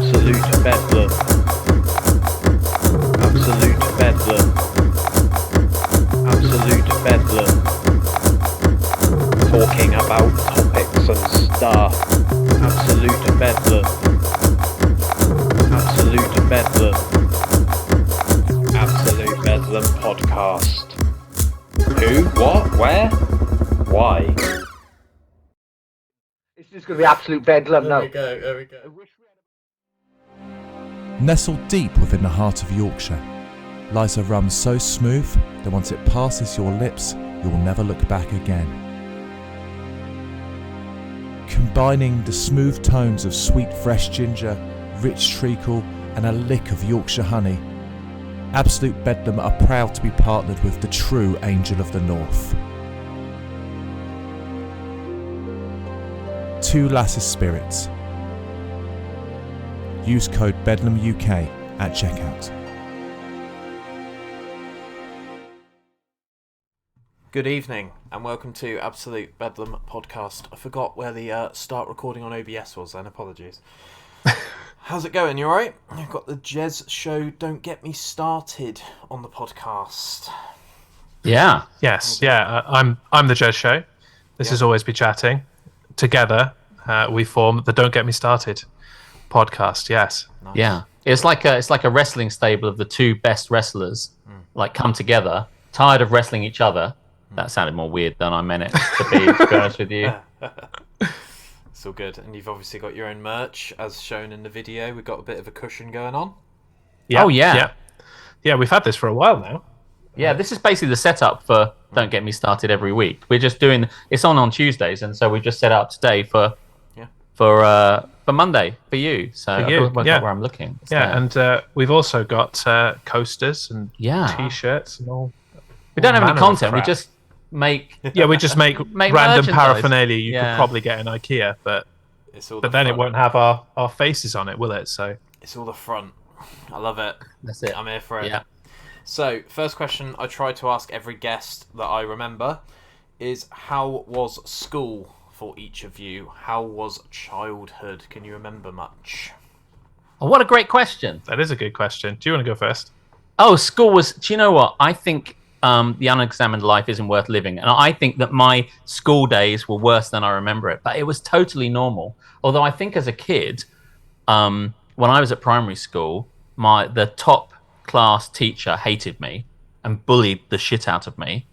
Absolute Bedlam. Absolute Bedlam. Absolute Bedlam. Talking about topics and stuff. Absolute Bedlam. Absolute Bedlam. Absolute Bedlam podcast. Who? What? Where? Why? It's just going to be absolute bedlam now. There we go. Nestled deep within the heart of Yorkshire lies a rum so smooth that once it passes your lips, you'll never look back again. Combining the smooth tones of sweet fresh ginger, rich treacle and a lick of Yorkshire honey, Absolute Bedlam are proud to be partnered with the true Angel of the North. Two Lasses Spirits. Use code BedlamUK at checkout. Good evening and welcome to Absolute Bedlam podcast. I forgot where the start recording on OBS was then, apologies. How's it going? You alright? I've got the Jez show Don't Get Me Started on the podcast. Yeah. Yes, yeah. I'm the Jez Show. This is Always Be Chatting. Together, we form the Don't Get Me Started podcast. Yes. Nice. Yeah. It's like a wrestling stable of the two best wrestlers, like come together, tired of wrestling each other. That sounded more weird than I meant it to be honest with you. It's all good. And you've obviously got your own merch, as shown in the video. We've got a bit of a cushion going on. Yeah, Oh, yeah. Yeah, we've had this for a while now. Yeah, this is basically the setup for Don't Get Me Started every week. We're just doing it's on Tuesdays, and so we just set up today for Monday for you. So For I've you, got to work yeah. out where I'm looking. It's Yeah, there. and we've also got coasters and Yeah. t-shirts and all. We don't have any manner of content. We crap. just make. Yeah, we just make Make random merchandise. paraphernalia you Yeah. could probably get in IKEA, but It's all then it front. won't have our faces on it, will it? So It's all the front. I love it. That's it. I'm here for it. Yeah. So, first question I try to ask every guest that I remember is, how was school for each of you? How was childhood? Can you remember much? Oh, what a great question. that is a good question. Do you want to go first? Oh, school was. Do you know what? I think the unexamined life isn't worth living, and I think that my school days were worse than I remember it. But it was totally normal. Although I think as a kid, when I was at primary school, the top class teacher hated me and bullied the shit out of me,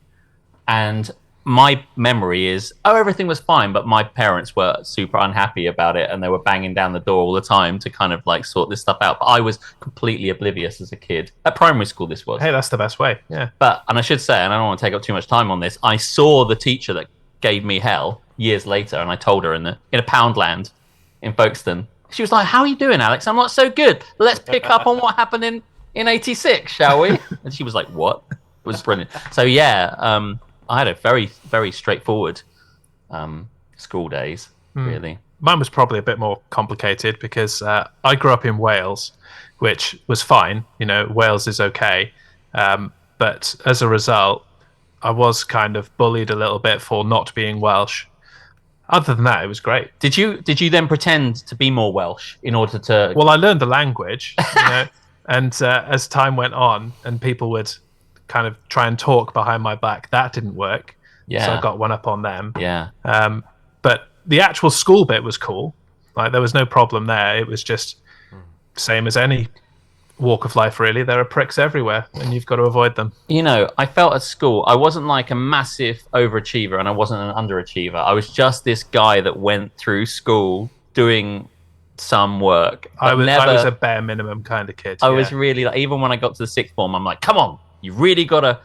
and my memory is, everything was fine, but my parents were super unhappy about it, and they were banging down the door all the time to kind of like sort this stuff out. But I was completely oblivious as a kid. At primary school, this was. Hey, that's the best way. Yeah. But, and I should say, and I don't want to take up too much time on this, I saw the teacher that gave me hell years later, and I told her in a Poundland in Folkestone. She was like, "How are you doing, Alex?" I'm like, "So good. Let's pick up on what happened in '86, shall we?" And she was like, "What?" It was brilliant. So yeah, I had a very, very straightforward school days, really. Mine was probably a bit more complicated because I grew up in Wales, which was fine. You know, Wales is okay. But as a result, I was kind of bullied a little bit for not being Welsh. Other than that, it was great. Did you then pretend to be more Welsh in order to? Well, I learned the language, you know, and as time went on and people would kind of try and talk behind my back, that didn't work. Yeah. So I got one up on them. Yeah. But the actual school bit was cool. Like, there was no problem there. It was just same as any walk of life, really. There are pricks everywhere, and you've got to avoid them. You know, I felt at school, I wasn't like a massive overachiever and I wasn't an underachiever. I was just this guy that went through school doing some work. I was never, a bare minimum kind of kid. I was really like, even when I got to the sixth form, I'm like, come on, you really gotta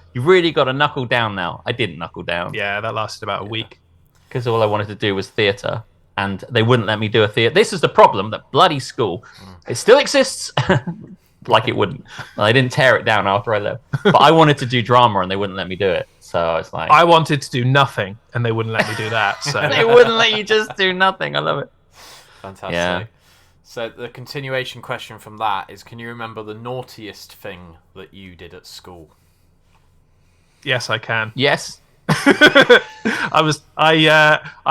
knuckle down now. I didn't knuckle down. Yeah, that lasted about a week. Because all I wanted to do was theatre, and they wouldn't let me do a theatre. This is the problem, that bloody school, it still exists. Like it wouldn't. They didn't tear it down after I left. But I wanted to do drama, and they wouldn't let me do it. So I was like, I wanted to do nothing, and they wouldn't let me do that. So they wouldn't let you just do nothing. I love it. Fantastic. Yeah. So the continuation question from that is, can you remember the naughtiest thing that you did at school? yes, I can. Yes. I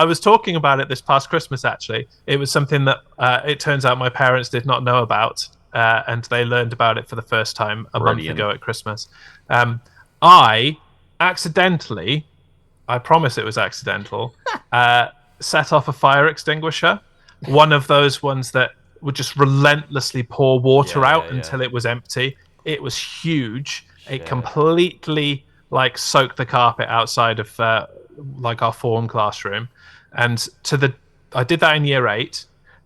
was talking about it this past Christmas. Actually, it was something that it turns out my parents did not know about, and they learned about it for the first time a month ago at Christmas. I accidentally, I promise it was accidental, set off a fire extinguisher, one of those ones that would just relentlessly pour water out until it was empty. It was huge. It completely soaked the carpet outside of our form classroom, and I did that in year 8.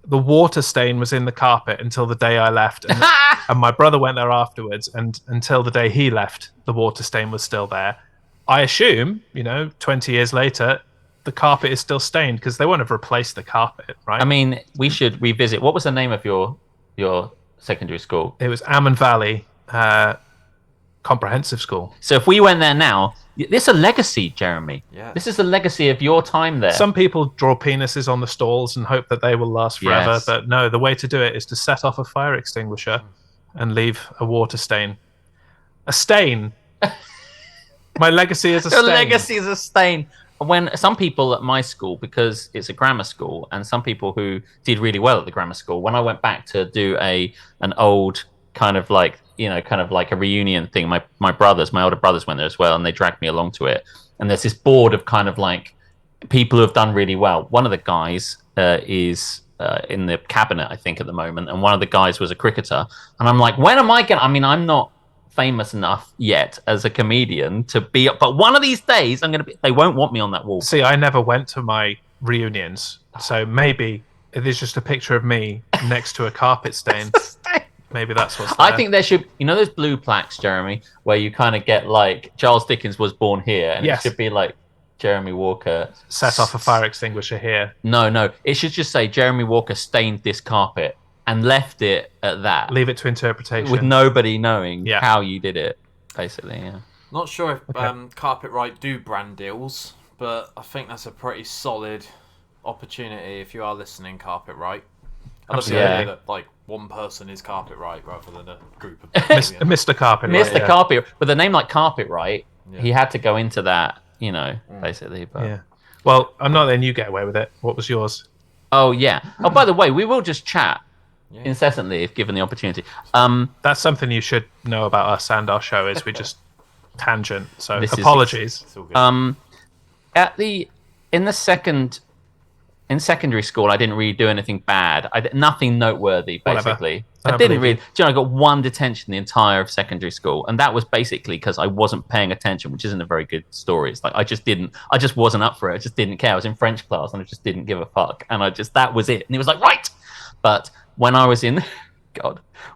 The water stain was in the carpet until the day I left, and my brother went there afterwards, and until the day he left, the water stain was still there. I assume, 20 years later, the carpet is still stained because they won't have replaced the carpet, right? I mean, we should revisit. What was the name of your secondary school? It was Ammon Valley Comprehensive School. So if we went there now, this is a legacy, Jeremy. Yeah. This is a legacy of your time there. Some people draw penises on the stalls and hope that they will last forever, Yes. but no, the way to do it is to set off a fire extinguisher and leave a water stain. A stain. My legacy is a Your stain. legacy is a stain. When some people at my school, because it's a grammar school, and some people who did really well at the grammar school, when I went back to do an old kind of like a reunion thing, my older brothers went there as well, and they dragged me along to it. And there's this board of kind of like people who have done really well. One of the guys is in the cabinet, I think, at the moment, and one of the guys was a cricketer. And I'm like, when am I going? I mean, I'm not famous enough yet as a comedian to be, but one of these days I'm going to be. They won't want me on that wall. See, I never went to my reunions, so maybe it is just a picture of me next to a carpet stain. Maybe that's what's there. I think there should, those blue plaques, Jeremy, where you kind of get like Charles Dickens was born here, and Yes. it should be like Jeremy Walker set off a fire extinguisher here. No, it should just say Jeremy Walker stained this carpet and left it at that, Leave it to interpretation. with nobody knowing Yeah. how you did it, basically. Yeah. Not sure if Carpetright do brand deals, but I think that's a pretty solid opportunity if you are listening, Carpetright. I love the Absolutely. idea that like one person is Carpetright rather than a group of Mr. Carpet. Mr. Yeah. Carpet, with a name like Carpetright, Yeah. he had to go into that, basically. But Yeah. Well, I'm not letting you get away with it. What was yours? oh yeah. Oh, by the way, we will just chat Yeah. incessantly if given the opportunity. That's something you should know about us and our show is we just tangent. So This is- apologies. It's all good. In secondary school, I didn't really do anything bad. Nothing noteworthy, Whatever. basically. I I didn't believe really. I got one detention the entire of secondary school, and that was basically because I wasn't paying attention, which isn't a very good story. It's like I just wasn't up for it. I just didn't care. I was in French class, and I just didn't give a fuck, and that was it. And it was like, right. But when I was in,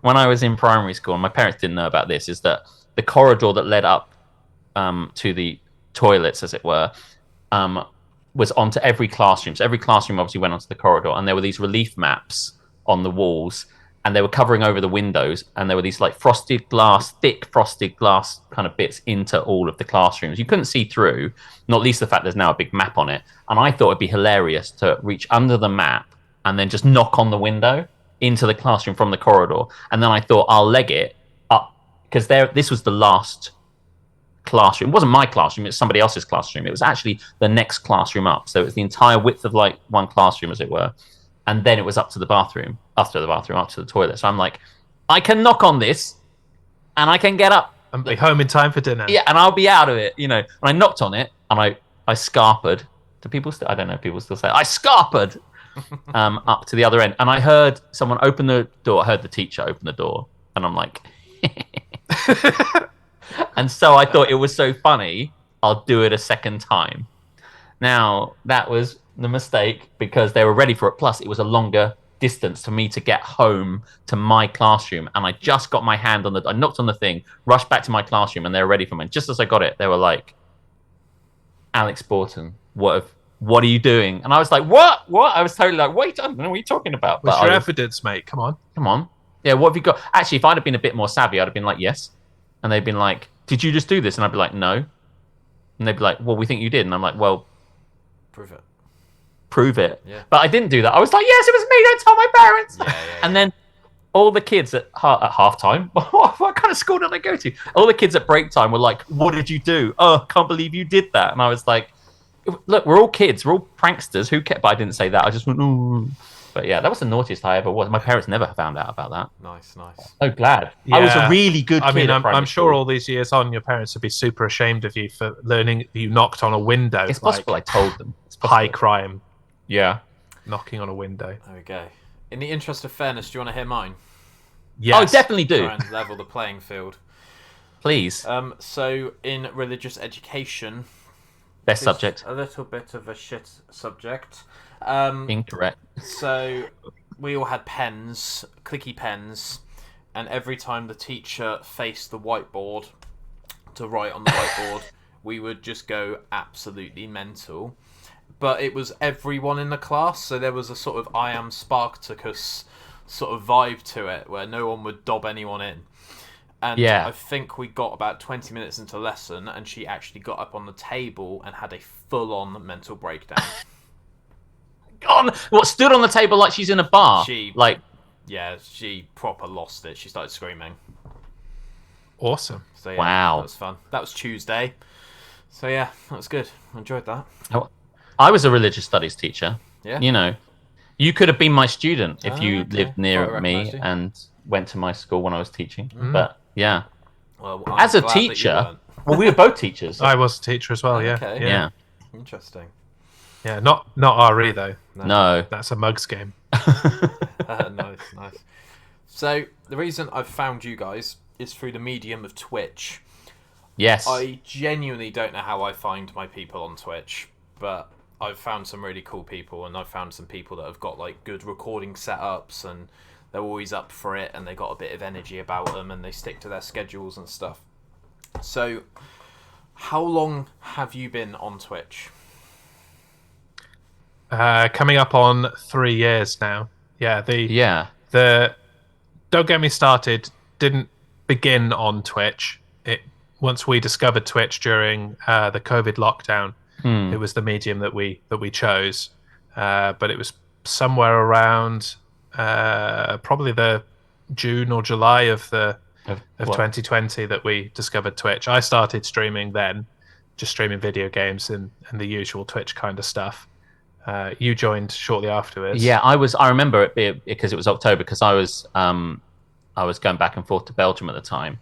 when I was in primary school, and my parents didn't know about this, is that the corridor that led up to the toilets, as it were, was onto every classroom. So every classroom obviously went onto the corridor, and there were these relief maps on the walls, and they were covering over the windows, and there were these like thick frosted glass kind of bits into all of the classrooms. You couldn't see through, not least the fact there's now a big map on it. And I thought it'd be hilarious to reach under the map and then just knock on the window into the classroom from the corridor. And then I thought I'll leg it up, because this was the last classroom. It wasn't my classroom, it was somebody else's classroom. It was actually the next classroom up. So it was the entire width of like one classroom, as it were. And then it was up to the bathroom, up to the toilet. So I'm like, I can knock on this and I can get up. And be home in time for dinner. Yeah, and I'll be out of it, And I knocked on it and I scarpered. Do people still, I don't know if people still say it. I scarpered up to the other end. And I heard someone open the door. I heard the teacher open the door. And I'm like, and so I thought it was so funny, I'll do it a second time. Now, that was the mistake because they were ready for it. Plus, it was a longer distance for me to get home to my classroom. And I just got my hand on I knocked on the thing, rushed back to my classroom, and they were ready for me. And just as I got it, they were like, Alex Borton, what are you doing? And I was like, what? I was totally like, wait, I don't know what you're talking about. What's your evidence, mate? Come on. Yeah, what have you got? Actually, if I'd have been a bit more savvy, I'd have been like, yes. And they'd been like, did you just do this? And I'd be like, no. And they'd be like, well, we think you did. And I'm like, well, Prove it. prove it. Yeah. But I didn't do that. I was like, yes, it was me. Don't tell my parents. Yeah. And then all the kids at half time. What kind of school did I go to? All the kids at break time were like, "What did you do? Oh, I can't believe you did that." And I was like, "Look, we're all kids. We're all pranksters. Who cares?" But I didn't say that. I just went, "Ooh." But yeah, that was the naughtiest I ever was. My parents never found out about that. Nice. So glad. I was a Yeah. really good kid. I mean, at I'm primary sure school. all these years on, your parents would be super ashamed of you for learning you knocked on a window. It's possible I told them. It's High possible. crime, Yeah. knocking on a window. There we go. In the interest of fairness, do you want to hear mine? Yes. Oh, definitely do. Try and level the playing field. Please. So in religious education, Best it's subject. a little bit of a shit subject. Incorrect. So we all had pens, clicky pens, and every time the teacher faced the whiteboard to write on the whiteboard, we would just go absolutely mental. But it was everyone in the class, so there was a sort of I am Spartacus sort of vibe to it, where no one would dob anyone in. And Yeah. I think we got about 20 minutes into lesson, and she actually got up on the table and had a full-on mental breakdown. God, what, stood on the table like she's in a bar? She proper lost it. She started screaming. Awesome. So yeah, Wow. that was fun. That was Tuesday. So yeah, that was good. I enjoyed that. I was a religious studies teacher. Yeah. You know, you could have been my student if Oh, you okay. lived near Quite me recognised you. and went to my school when I was teaching. But yeah, Well, as a glad that you teacher, weren't. well, we were both teachers. I was a teacher as well. Yeah. Okay. Yeah. Interesting. Yeah. Not RE though. No. That's a mugs game. Nice. So the reason I've found you guys is through the medium of Twitch. Yes. I genuinely don't know how I find my people on Twitch, but I've found some really cool people, and I've found some people that have got like good recording setups, and they're always up for it, and they got a bit of energy about them, and they stick to their schedules and stuff. So, how long have you been on Twitch? Coming up on 3 years now. Yeah. Yeah. Don't Get Me Started didn't begin on Twitch. Once we discovered Twitch during the COVID lockdown, it was the medium that we chose. But it was somewhere around probably the June or July of What? 2020 that we discovered Twitch. I started streaming then, just streaming video games and the usual Twitch kind of stuff. You joined shortly afterwards. Yeah, I remember it because it was October, because I was going back and forth to Belgium at the time,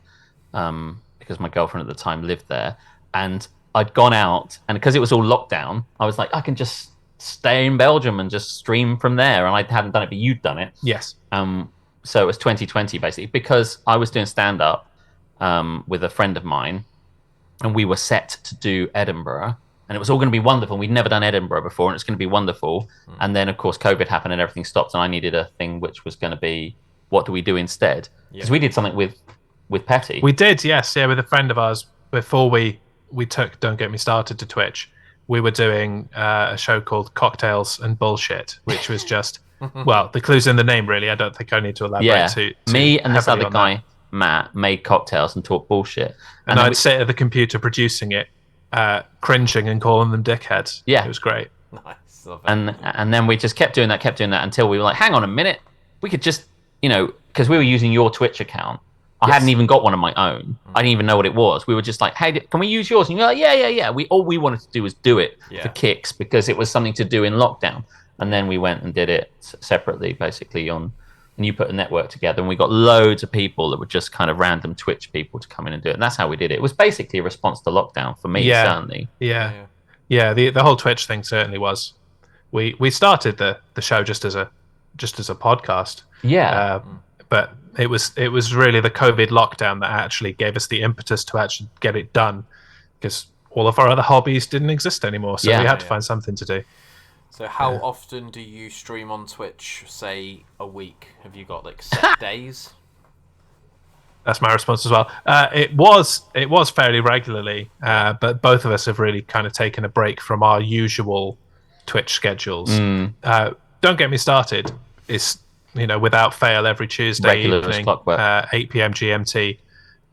because my girlfriend at the time lived there, and I'd gone out, and because it was all lockdown, I was like, I can just stay in Belgium and just stream from there, and I hadn't done it, but you'd done it. Yes. So it was 2020 basically, because I was doing stand up with a friend of mine, and we were set to do Edinburgh. And it was all going to be wonderful. We'd never done Edinburgh before, and it's going to be wonderful. And then, of course, COVID happened and everything stopped, and I needed a thing which was going to be, what do we do instead? Because we did something with Petty. We did, yes. Yeah, with a friend of ours, before we took Don't Get Me Started to Twitch, we were doing a show called Cocktails and Bullshit, which was just, well, the clue's in the name, really. I don't think I need to elaborate too me and this heavily other on guy, that. Matt, made cocktails and talked bullshit. And then I'd sit at the computer producing it, cringing and calling them dickheads. Yeah. It was great. Nice. Love it. And then we just kept doing that until we were like, hang on a minute, we could just, because we were using your Twitch account. I hadn't even got one of my own. I didn't even know what it was. We were just like, hey, can we use yours? And you're like, yeah. All we wanted to do was do it for kicks, because it was something to do in lockdown. And then we went and did it separately, basically, and you put a network together, and we got loads of people that were just kind of random Twitch people to come in and do it. And that's how we did it. It was basically a response to lockdown for me, certainly. Yeah. The whole Twitch thing certainly was. We started the show just as a podcast. Yeah. But it was really the COVID lockdown that actually gave us the impetus to actually get it done, because all of our other hobbies didn't exist anymore. So we had to find something to do. So how often do you stream on Twitch, say, a week? Have you got, like, set days? That's my response as well. It was fairly regularly, but both of us have really kind of taken a break from our usual Twitch schedules. Don't Get Me Started is, without fail every Tuesday Regular evening, clockwork. 8 p.m. GMT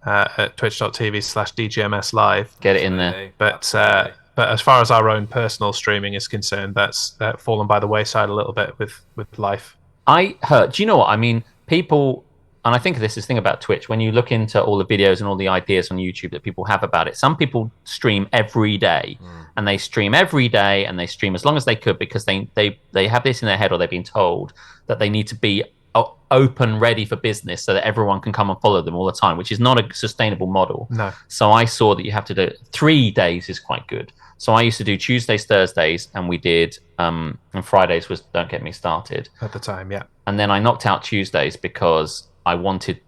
at twitch.tv/DGMS live. Get it in there. But as far as our own personal streaming is concerned, that's fallen by the wayside a little bit with life. I heard, do you know what? I mean, people, and I think this is the thing about Twitch, when you look into all the videos and all the ideas on YouTube that people have about it, some people stream every day, and they stream every day, and they stream as long as they could, because they have this in their head, or they've been told that they need to be open, ready for business, so that everyone can come and follow them all the time, which is not a sustainable model. No. So I saw that you have to do 3 days is quite good. So I used to do Tuesdays, Thursdays, and we did, and Fridays was Don't Get Me Started. At the time, yeah. And then I knocked out Tuesdays because I wanted,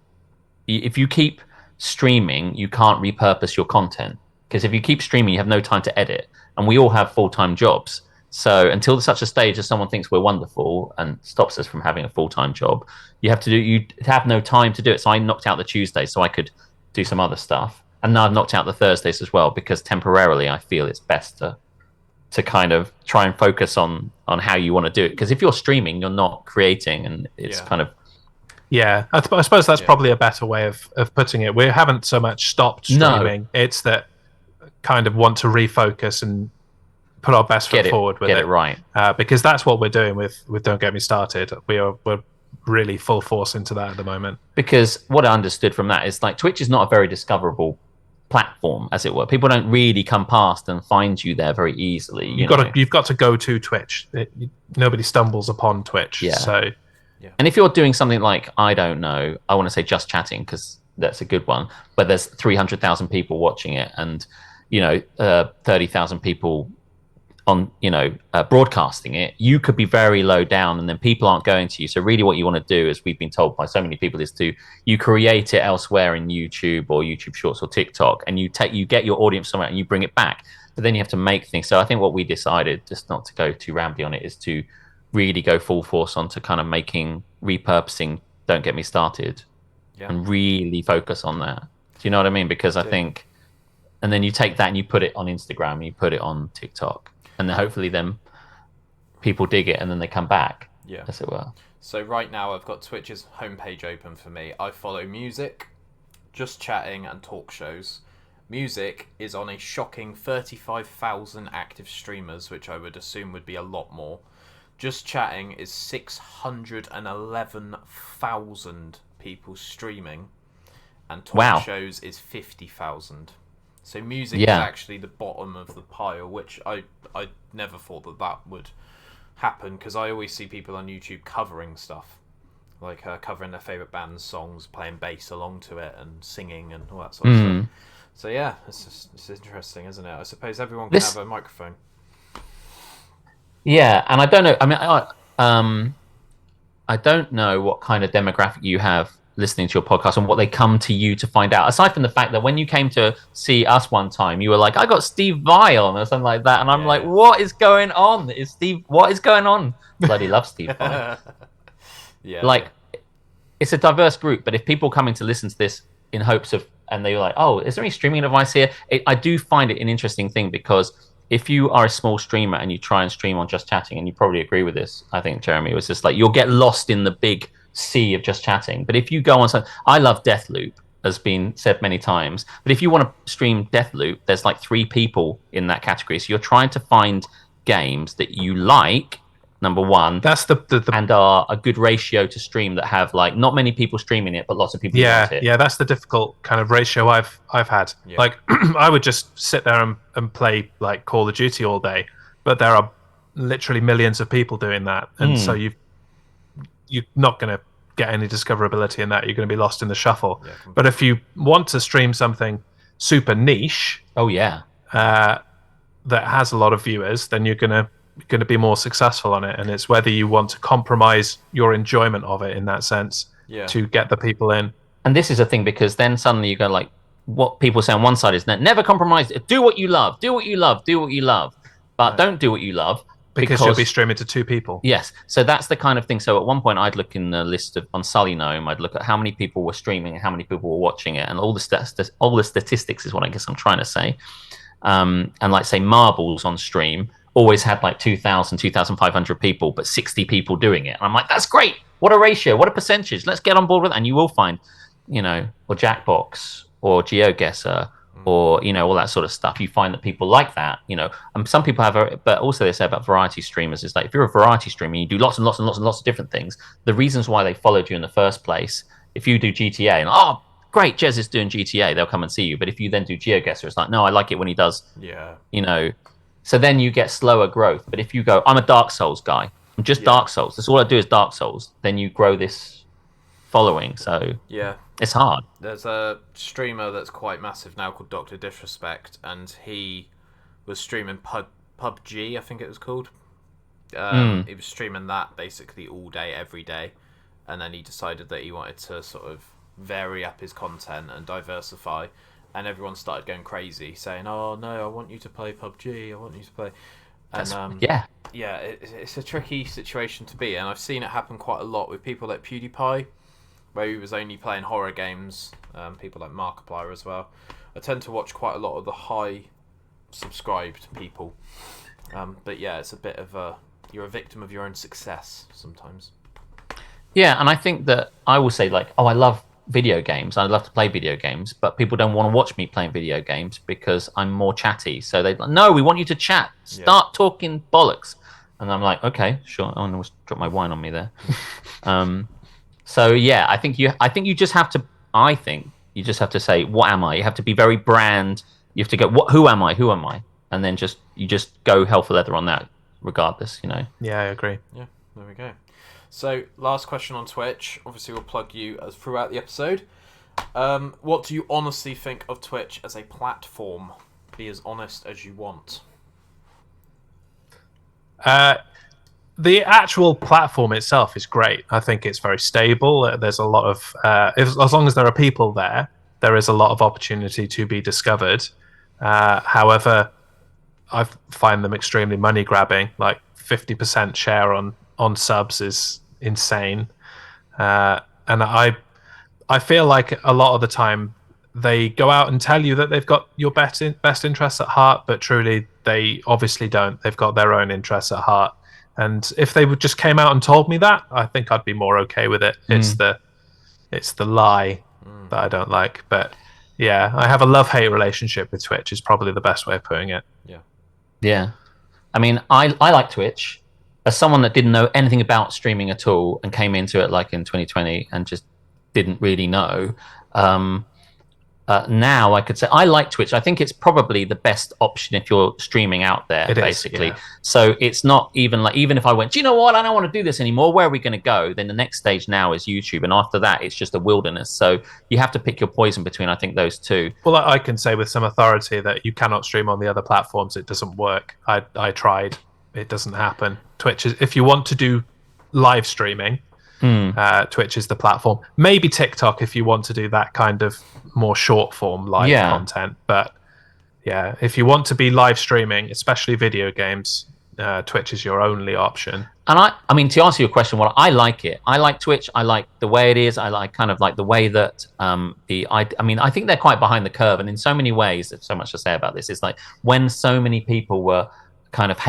if you keep streaming, you can't repurpose your content. Because if you keep streaming, you have no time to edit. And we all have full-time jobs. So until such a stage as someone thinks we're wonderful and stops us from having a full-time job, you have no time to do it. So I knocked out the Tuesdays so I could do some other stuff. And now I've knocked out the Thursdays as well, because temporarily I feel it's best to kind of try and focus on how you want to do it. Because if you're streaming, you're not creating, and it's kind of... Yeah, I suppose that's probably a better way of putting it. We haven't so much stopped streaming. No. It's that kind of want to refocus and put our best foot forward with it. Get it right. Because that's what we're doing with Don't Get Me Started. We're really full force into that at the moment. Because what I understood from that is, like, Twitch is not a very discoverable platform, as it were. People don't really come past and find you there very easily. You've got to go to Twitch. Nobody stumbles upon Twitch. Yeah. So, and if you're doing something like, I don't know, I want to say Just Chatting, because that's a good one, but there's 300,000 people watching it, and 30,000 people on broadcasting it, you could be very low down, and then people aren't going to you. So really what you want to do, as we've been told by so many people, is you create it elsewhere in YouTube or YouTube Shorts or TikTok, and you get your audience somewhere and you bring it back. But then you have to make things. So I think what we decided, just not to go too rambly on it, is to really go full force onto kind of repurposing Don't Get Me Started, and really focus on that. Do you know what I mean? Because I think, and then you take that and you put it on Instagram, and you put it on TikTok, and then hopefully then people dig it, and then they come back, as it were. So right now I've got Twitch's homepage open for me. I follow music, Just Chatting, and talk shows. Music is on a shocking 35,000 active streamers, which I would assume would be a lot more. Just Chatting is 611,000 people streaming, and talk shows is 50,000. So music is actually the bottom of the pile, which I never thought that would happen, because I always see people on YouTube covering stuff, like covering their favourite band's songs, playing bass along to it, and singing and all that sort of stuff. So yeah, it's interesting, isn't it? I suppose everyone can have a microphone. Yeah, and I don't know. I mean, I don't know what kind of demographic you have listening to your podcast and what they come to you to find out. Aside from the fact that when you came to see us one time, you were like, "I got Steve Vai or something like that," and I'm like, "What is going on? What is going on?" Bloody love Steve Vai. Like, it's a diverse group, but if people coming to listen to this in hopes of, and they're like, "Oh, is there any streaming advice here?" I do find it an interesting thing, because if you are a small streamer and you try and stream on Just Chatting, and you probably agree with this, I think, Jeremy, it was just like, you'll get lost in the big sea of Just Chatting. But if you go on, I love Deathloop, has been said many times, but if you want to stream Deathloop, there's like 3 people in that category. So you're trying to find games that you like, number one, that's the and are a good ratio to stream, that have like not many people streaming it, but lots of people want it. Yeah, that's the difficult kind of ratio I've had. Like, I would just sit there and play like Call of Duty all day, but there are literally millions of people doing that, and so you're not going to get any discoverability in that. You're going to be lost in the shuffle. But if you want to stream something super niche, that has a lot of viewers, then you're going to be more successful on it. And it's whether you want to compromise your enjoyment of it in that sense to get the people in. And this is a thing, because then suddenly you go like, what people say on one side is never compromise. Do what you love. Do what you love. Do what you love. But don't do what you love. Because you'll be streaming to 2 people. Yes. So that's the kind of thing. So at one point I'd look in the list on Sully Gnome, I'd look at how many people were streaming and how many people were watching it. And all the statistics is what I guess I'm trying to say. And like, say, Marbles on stream always had like 2,000, 2,500 people, but 60 people doing it. And I'm like, that's great. What a ratio. What a percentage. Let's get on board with it. And you will find, or Jackbox or GeoGuessr or all that sort of stuff. You find that people like that. Some people have, but also they say about variety streamers is like if you're a variety streamer, you do lots and lots and lots and lots of different things. The reasons why they followed you in the first place, if you do GTA and great, Jez is doing GTA, they'll come and see you. But if you then do GeoGuessr, it's like, no, I like it when he does. Yeah. So then you get slower growth. But if you go, I'm a Dark Souls guy, I'm just Dark Souls. That's all I do is Dark Souls. Then you grow this following. So yeah, it's hard. There's a streamer that's quite massive now called Dr. Disrespect, and he was streaming PUBG, I think it was called. He was streaming that basically all day, every day, and then he decided that he wanted to sort of vary up his content and diversify, and everyone started going crazy, saying, "Oh no, I want you to play PUBG. I want you to play." And it's a tricky situation to be, and I've seen it happen quite a lot with people like PewDiePie, where he was only playing horror games. People like Markiplier as well. I tend to watch quite a lot of the high subscribed people, but yeah, it's a bit of you're a victim of your own success sometimes. Yeah, and I think that I will say like, I love video games. I love to play video games, but people don't want to watch me playing video games because I'm more chatty. So they like, no, we want you to chat. Start talking bollocks. And I'm like, okay, sure. I almost dropped my wine on me there. So yeah, I think you just have to say, what am I? You have to be very brand. You have to go, who am I? Who am I? And then you just go hell for leather on that, regardless. Yeah, I agree. Yeah, there we go. So, last question on Twitch. Obviously, we'll plug you throughout the episode. What do you honestly think of Twitch as a platform? Be as honest as you want. The actual platform itself is great. I think it's very stable. There's a lot of, as long as there are people there is a lot of opportunity to be discovered. However, I find them extremely money grabbing. Like 50% share on subs is insane, and I feel like a lot of the time they go out and tell you that they've got your best interests at heart, but truly they obviously don't. They've got their own interests at heart, and if they would just came out and told me that, I think I'd be more okay with it. It's the lie that I don't like. But yeah, I have a love-hate relationship with Twitch is probably the best way of putting it. Yeah. I mean, I like Twitch. As someone that didn't know anything about streaming at all and came into it like in 2020 and just didn't really know, now I could say I like Twitch. I think it's probably the best option if you're streaming out there, basically. So it's not even if I went, do you know what? I don't want to do this anymore. Where are we going to go? Then the next stage now is YouTube. And after that, it's just a wilderness. So you have to pick your poison between, I think, those two. Well, I can say with some authority that you cannot stream on the other platforms. It doesn't work. I tried. It doesn't happen. Twitch is, if you want to do live streaming, Twitch is the platform. Maybe TikTok if you want to do that kind of more short form live content. But yeah, if you want to be live streaming, especially video games, Twitch is your only option. And I mean, to answer your question, I like it. I like Twitch. I like the way it is. I like kind of like the way that I think they're quite behind the curve. And in so many ways, there's so much to say about this. It's like when so many people were kind of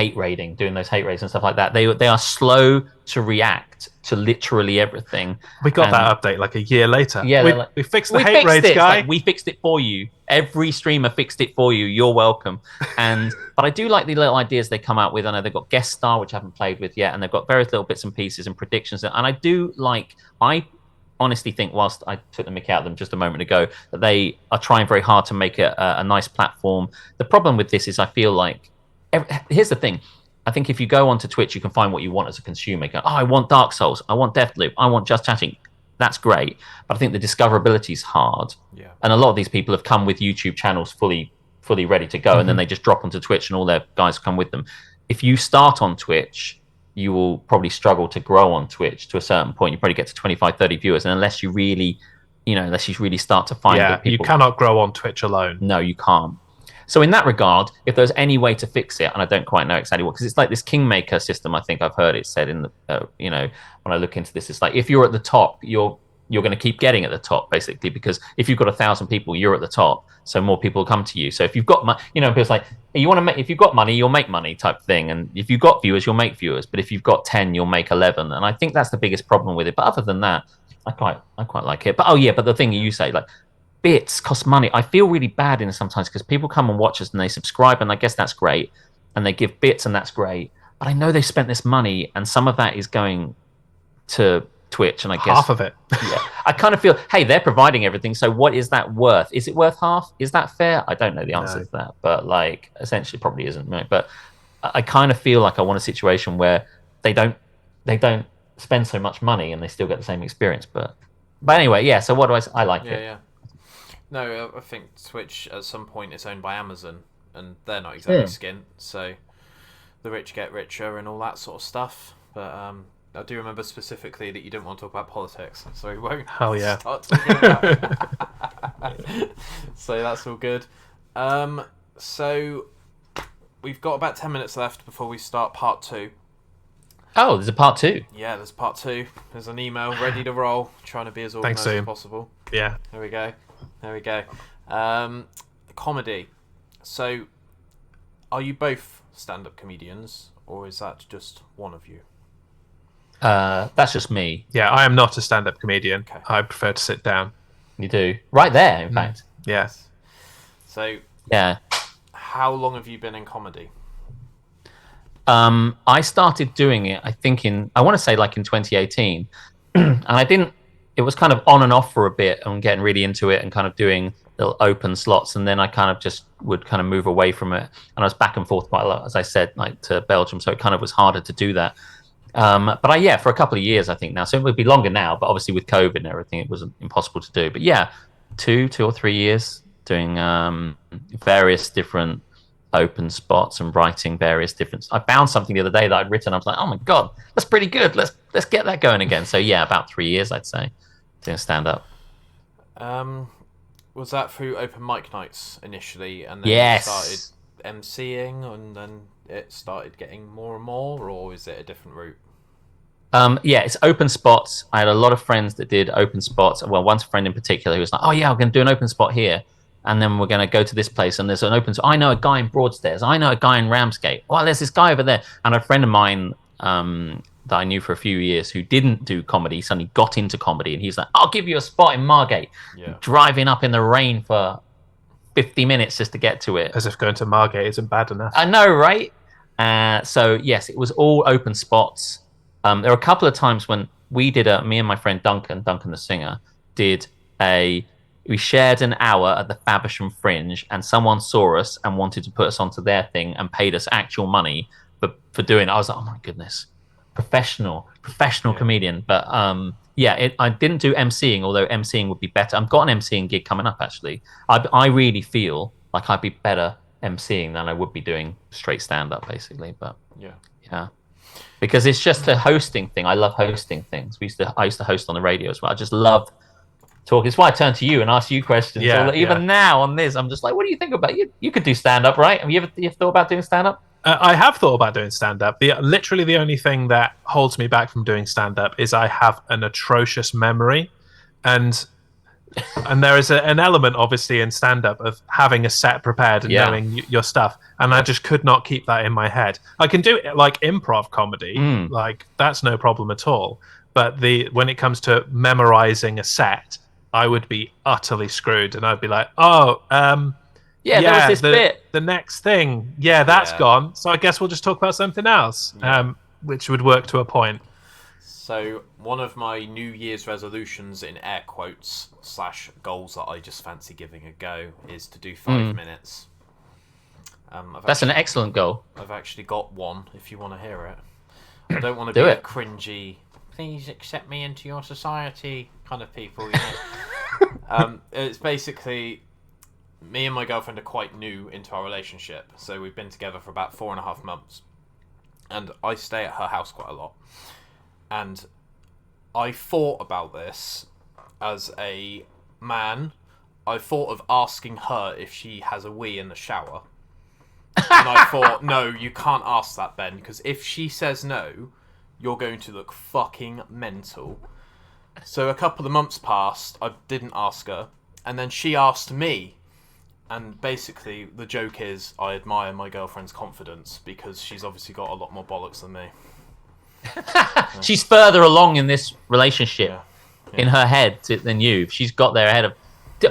doing those hate raids and stuff like that, they are slow to react to literally everything. We got that update like a year later. Yeah, we fixed the hate raids, guy. We fixed it for you. Every streamer fixed it for you. You're welcome. But I do like the little ideas they come out with. I know they've got Guest Star, which I haven't played with yet, and they've got various little bits and pieces and predictions. And I honestly think, whilst I took the mick out of them just a moment ago, that they are trying very hard to make it a nice platform. The problem with this is I feel like here's the thing. I think if you go onto Twitch, you can find what you want as a consumer. You go, I want Dark Souls, I want Deathloop, I want Just Chatting. That's great, but I think the discoverability is hard. Yeah. And a lot of these people have come with YouTube channels fully ready to go, and then they just drop onto Twitch, and all their guys come with them. If you start on Twitch, you will probably struggle to grow on Twitch to a certain point. You probably get to 25, 30 viewers, and unless you really start to find people. You cannot grow on Twitch alone. No, you can't. So in that regard, if there's any way to fix it, and I don't quite know exactly what, because it's like this kingmaker system. I think I've heard it said in the, when I look into this, it's like if you're at the top, you're going to keep getting at the top, basically, because if you've got 1,000 people, you're at the top, so more people will come to you. So if you've got money, it's like if you've got money, you'll make money type thing, and if you've got viewers, you'll make viewers. But if you've got 10, you'll make 11, and I think that's the biggest problem with it. But other than that, I quite like it. But but the thing you say, like, bits cost money. I feel really bad in it sometimes because people come and watch us and they subscribe, and I guess that's great, and they give bits, and that's great. But I know they've spent this money, and some of that is going to Twitch, and I guess Half of it. yeah, I kind of feel, hey, they're providing everything, so what is that worth? Is it worth half? Is that fair? I don't know the answer to that, but like, essentially, probably isn't. Right? But I kind of feel like I want a situation where they don't spend so much money and they still get the same experience. But anyway, yeah. So what do I like it? Yeah. No, I think Twitch at some point is owned by Amazon, and they're not exactly skint. So the rich get richer and all that sort of stuff. But I do remember specifically that you didn't want to talk about politics, so we won't start talking about it. So that's all good. So we've got about 10 minutes left before we start part 2. Oh, there's a part 2. Yeah, there's part 2. There's an email ready to roll, trying to be as organised as possible. Yeah. There we go. Comedy. So, are you both stand-up comedians, or is that just one of you? That's just me. Yeah, I am not a stand-up comedian. Okay. I prefer to sit down. You do right there, in fact. Yes. So, yeah. How long have you been in comedy? I started doing it, I think I want to say like in 2018, and I didn't. It was kind of on and off for a bit, and getting really into it, and kind of doing little open slots, and then I kind of just would kind of move away from it, and I was back and forth quite a lot, as I said, like to Belgium, so it kind of was harder to do that. But for a couple of years, I think now, so it would be longer now, but obviously with COVID and everything, it was impossible to do. But yeah, two or 3 years doing various different open spots and writing various different. I found something the other day that I'd written. I was like, oh my god, that's pretty good. Let's get that going again. So yeah, about 3 years, I'd say, doing stand up. Was that through open mic nights initially, and then yes. you started MCing, and then it started getting more and more, or is it a different route? Yeah, it's open spots. I had a lot of friends that did open spots. Well, one friend in particular who was like, oh yeah, I'm going to do an open spot here, and then we're going to go to this place, and there's an open spot. I know a guy in Broadstairs. I know a guy in Ramsgate. Oh, there's this guy over there. And a friend of mine that I knew for a few years who didn't do comedy suddenly got into comedy, and he's like, I'll give you a spot in Margate. Yeah. Driving up in the rain for 50 minutes just to get to it. As if going to Margate isn't bad enough. I know, right? So yes, it was all open spots. There were a couple of times when we did me and my friend Duncan the singer, we shared an hour at the Faversham Fringe, and someone saw us and wanted to put us onto their thing and paid us actual money for doing it. I was like, oh my goodness, professional comedian. But I didn't do MCing, although MCing would be better. I've got an MCing gig coming up, actually. I really feel like I'd be better MCing than I would be doing straight stand-up, basically. But yeah. Because it's just a hosting thing. I love hosting things. I used to host on the radio as well. I just love talking. It's why I turn to you and ask you questions. Yeah, even now on this, I'm just like, what do you think about it? You could do stand-up, right? Have you ever thought about doing stand-up? I have thought about doing stand-up. Literally the only thing that holds me back from doing stand-up is I have an atrocious memory. And there is an element, obviously, in stand-up of having a set prepared and knowing your stuff. And I just could not keep that in my head. I can do it like improv comedy. Like, that's no problem at all. But when it comes to memorizing a set, I would be utterly screwed. And I'd be like, there was this bit. The next thing. Yeah, that's gone. So I guess we'll just talk about something else, which would work to a point. So one of my New Year's resolutions, in air quotes, / goals that I just fancy giving a go, is to do 5 minutes. That's an excellent goal. I've actually got one, if you want to hear it. I don't want to be a cringy, please accept me into your society kind of people, you know. It's basically, me and my girlfriend are quite new into our relationship, so we've been together for about 4.5 months. And I stay at her house quite a lot. And I thought about this as a man. I thought of asking her if she has a wee in the shower. And I thought, no, you can't ask that, Ben, because if she says no, you're going to look fucking mental. So a couple of months passed, I didn't ask her, and then she asked me. And basically, the joke is, I admire my girlfriend's confidence, because she's obviously got a lot more bollocks than me. She's further along in this relationship in her head than you. She's got there ahead of.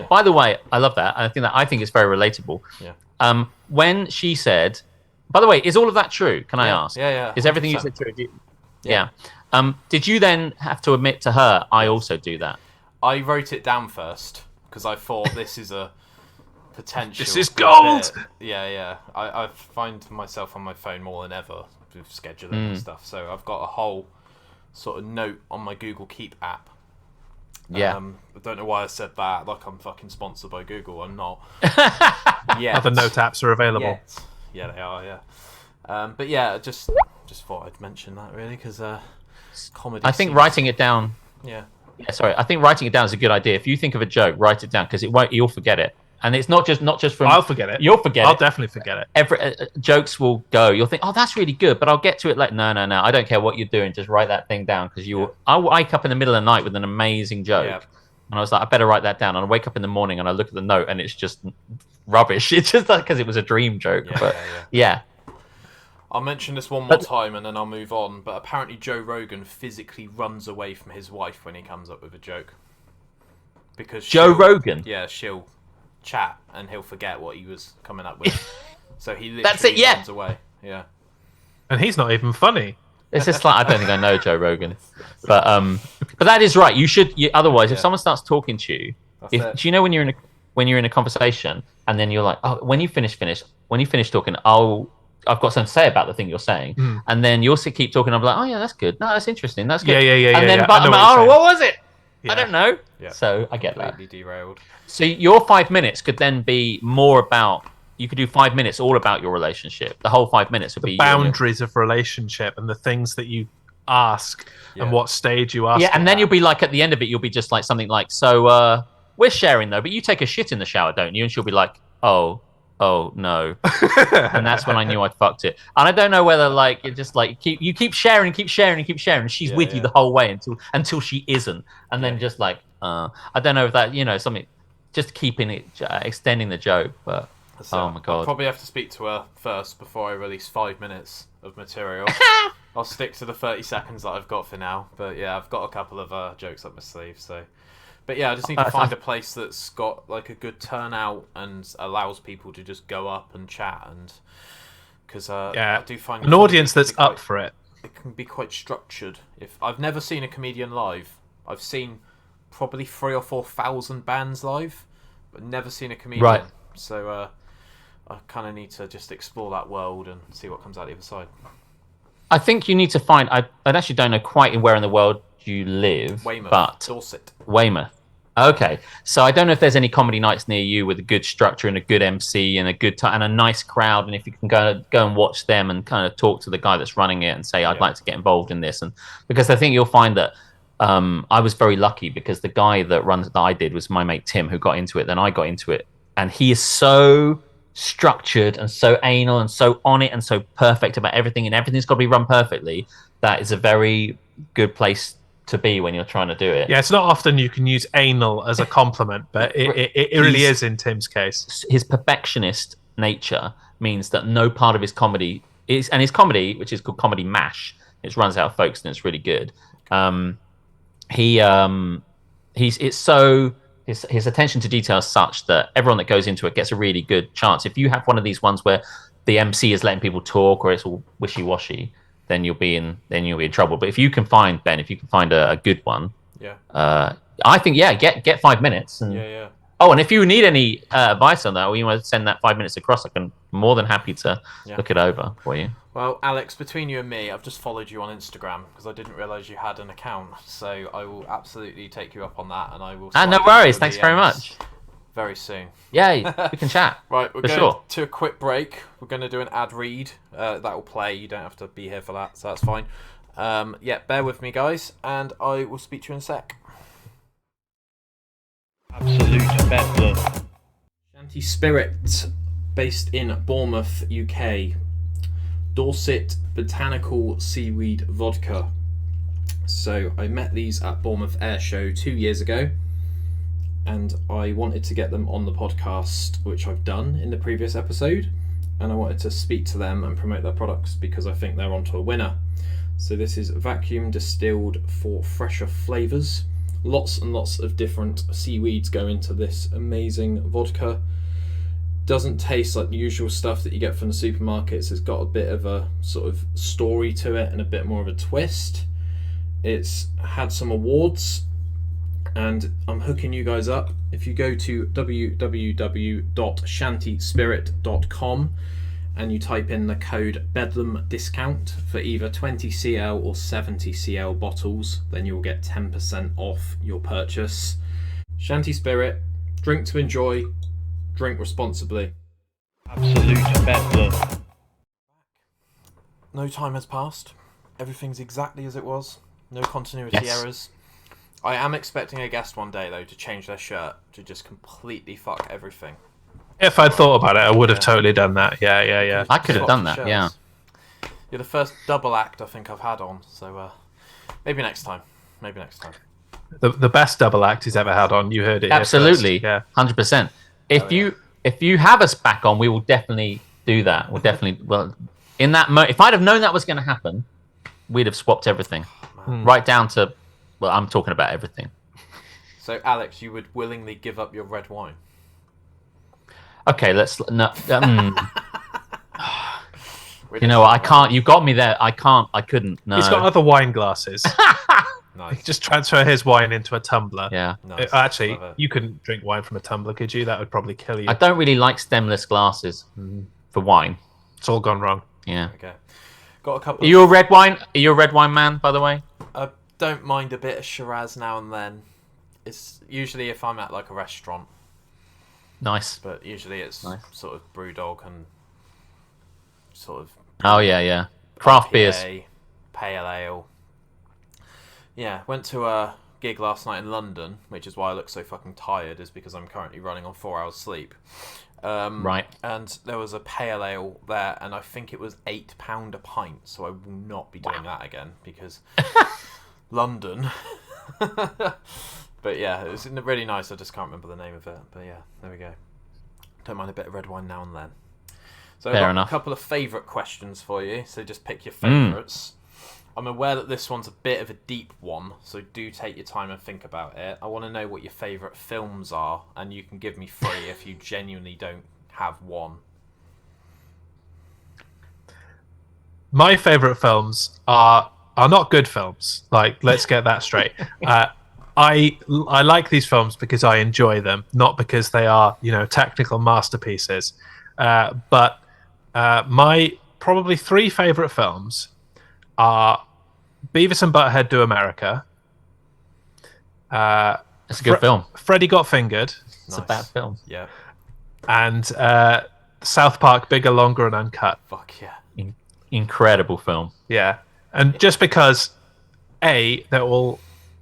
By the way, I love that. I think it's very relatable. Yeah. When she said, by the way, is all of that true? Can I ask? Yeah. Is everything you 100%. said true? Yeah. Did you then have to admit to her, I also do that? I wrote it down first because I thought this is a potential. This is gold! Bit. Yeah. I find myself on my phone more than ever with scheduling and stuff. So I've got a whole sort of note on my Google Keep app. Yeah. I don't know why I said that. Like I'm fucking sponsored by Google. I'm not. Other note apps are available. Yet. Yeah, they are. Yeah. But yeah, just thought I'd mention that really because comedy. I think writing it down. Yeah. Yeah, sorry. I think writing it down is a good idea. If you think of a joke, write it down because you'll forget it. And it's not just from. I'll forget it. You'll forget it. I'll definitely forget it. Every jokes will go. You'll think, oh, that's really good, but I'll get to it later. No. I don't care what you're doing. Just write that thing down because I'll wake up in the middle of the night with an amazing joke, and I was like, I better write that down. And I wake up in the morning and I look at the note and it's just rubbish. It's just like because it was a dream joke. Yeah. I'll mention this one more time and then I'll move on. But apparently Joe Rogan physically runs away from his wife when he comes up with a joke. Because Joe Rogan? Yeah, she'll chat and he'll forget what he was coming up with. So he literally That's it, runs away. Yeah. And he's not even funny. It's just like I don't think I know Joe Rogan, but that is right. You should. Otherwise, if someone starts talking to you, do you know when you're in a conversation and then you're like, oh, when you finish talking, I've got something to say about the thing you're saying, and then you'll keep talking. I'm like, oh yeah, that's good. No, that's interesting. That's good. Yeah. And then, what was it? Yeah. I don't know. Yeah. So I get that. Completely derailed. So your 5 minutes could then be more about. You could do 5 minutes all about your relationship. The whole 5 minutes would be boundaries of relationship and the things that you ask and what stage you ask. Yeah, and then you'll be like at the end of it, you'll be just like something like, so we're sharing though, but you take a shit in the shower, don't you? And she'll be like, oh no, and that's when I knew I'd fucked it. And I don't know whether like you're just like you keep sharing, and she's with you the whole way until she isn't, and then just like I don't know if that something, just keeping it extending the joke, but. So oh my god! I'll probably have to speak to her first before I release 5 minutes of material. I'll stick to the 30 seconds that I've got for now. But yeah, I've got a couple of jokes up my sleeve. So, but yeah, I just need to find a place that's got like a good turnout and allows people to just go up and chat and because I do find an audience that's up for it. It can be quite structured. If I've never seen a comedian live, I've seen probably 3,000 or 4,000 bands live, but never seen a comedian. Right. So. I kind of need to just explore that world and see what comes out the other side. I think you need to find. I actually don't know quite where in the world you live, Weymouth, but Dorset. Weymouth. Okay, so I don't know if there's any comedy nights near you with a good structure and a good MC and a good time and a nice crowd, and if you can go and watch them and kind of talk to the guy that's running it and say, I'd like to get involved in this, and because I think you'll find that. I was very lucky because the guy that I did was my mate Tim, who got into it. Then I got into it, and he is so structured and so anal and so on it and so perfect about everything, and everything's got to be run perfectly. That is a very good place to be when you're trying to do it. Yeah, it's not often you can use anal as a compliment, but it really is in Tim's case. His perfectionist nature means that no part of his comedy is, and his comedy, which is called Comedy Mash, it runs out of Folkestone, it's really good. His attention to detail is such that everyone that goes into it gets a really good chance. If you have one of these ones where the MC is letting people talk or it's all wishy-washy, then you'll be in trouble. But if you can find a good one, I think get 5 minutes. And, Oh, and if you need any advice on that, or you want to send that 5 minutes across, I can more than happy to look it over for you. Well, Alex, between you and me, I've just followed you on Instagram because I didn't realise you had an account. So I will absolutely take you up on that, and I will. No worries. Thanks very much. Very soon. Yeah, we can chat. Right, we're going to a quick break. We're going to do an ad read. That will play. You don't have to be here for that, so that's fine. Bear with me, guys, and I will speak to you in a sec. Absolute Bedlam. Shanty Spirit, based in Bournemouth, UK. Dorset Botanical Seaweed Vodka. So I met these at Bournemouth Air Show 2 years ago, and I wanted to get them on the podcast, which I've done in the previous episode, and I wanted to speak to them and promote their products because I think they're onto a winner. So this is vacuum distilled for fresher flavours. Lots and lots of different seaweeds go into this amazing vodka. Doesn't taste like the usual stuff that you get from the supermarkets. It's got a bit of a sort of story to it and a bit more of a twist. It's had some awards, and I'm hooking you guys up. If you go to www.shantyspirit.com and you type in the code Bedlam discount for either 20cl or 70cl bottles, then you'll get 10% off your purchase. Shanty Spirit, drink to enjoy, drink responsibly. Absolute Bedlam. No time has passed. Everything's exactly as it was. No continuity errors. I am expecting a guest one day, though, to change their shirt to just completely fuck everything. If I'd thought about it, I would have totally done that. Yeah. I could have Swap done the that, shirts. yeah. You're the first double act I think I've had on, so maybe next time. The best double act he's ever had on. You heard it. Absolutely, here first. 100%. If you have us back on, we will definitely do that. In that if I'd have known that was going to happen, we'd have swapped everything, right down to. Well, I'm talking about everything. So, Alex, you would willingly give up your red wine? Okay, let's. No, you know what? I can't. You got me there. I can't. I couldn't. No. He's got other wine glasses. Nice. Just transfer his wine into a tumbler. Yeah. Nice. Actually, Love it. you couldn't drink wine from a tumbler, could you? That would probably kill you. I don't really like stemless glasses for wine. It's all gone wrong. Yeah. Okay. Got a couple. Are you a red wine? Are you a red wine man, by the way? I don't mind a bit of Shiraz now and then. It's usually if I'm at like a restaurant, Nice. but usually it's Nice. sort of BrewDog and sort of Oh yeah. Craft beers. IPA, pale ale. Yeah, went to a gig last night in London, which is why I look so fucking tired, is because I'm currently running on 4 hours sleep. Right. And there was a pale ale there, and I think it was £8 a pint, so I will not be doing that again, because London. But yeah, it was really nice. I just can't remember the name of it. But yeah, there we go. Don't mind a bit of red wine now and then. So I've Fair got enough. a couple of favourite questions for you, so just pick your favourites. I'm aware that this one's a bit of a deep one, so do take your time and think about it. I want to know what your favourite films are, and you can give me 3 if you genuinely don't have one. My favourite films are not good films. Like, let's get that straight. I like these films because I enjoy them, not because they are, technical masterpieces. But my probably 3 favourite films are Beavis and Butthead Do America. It's a good film. Freddy Got Fingered. It's a bad film. Yeah. And South Park Bigger, Longer and Uncut. Fuck yeah. Incredible film. Yeah. And just because, A, they're all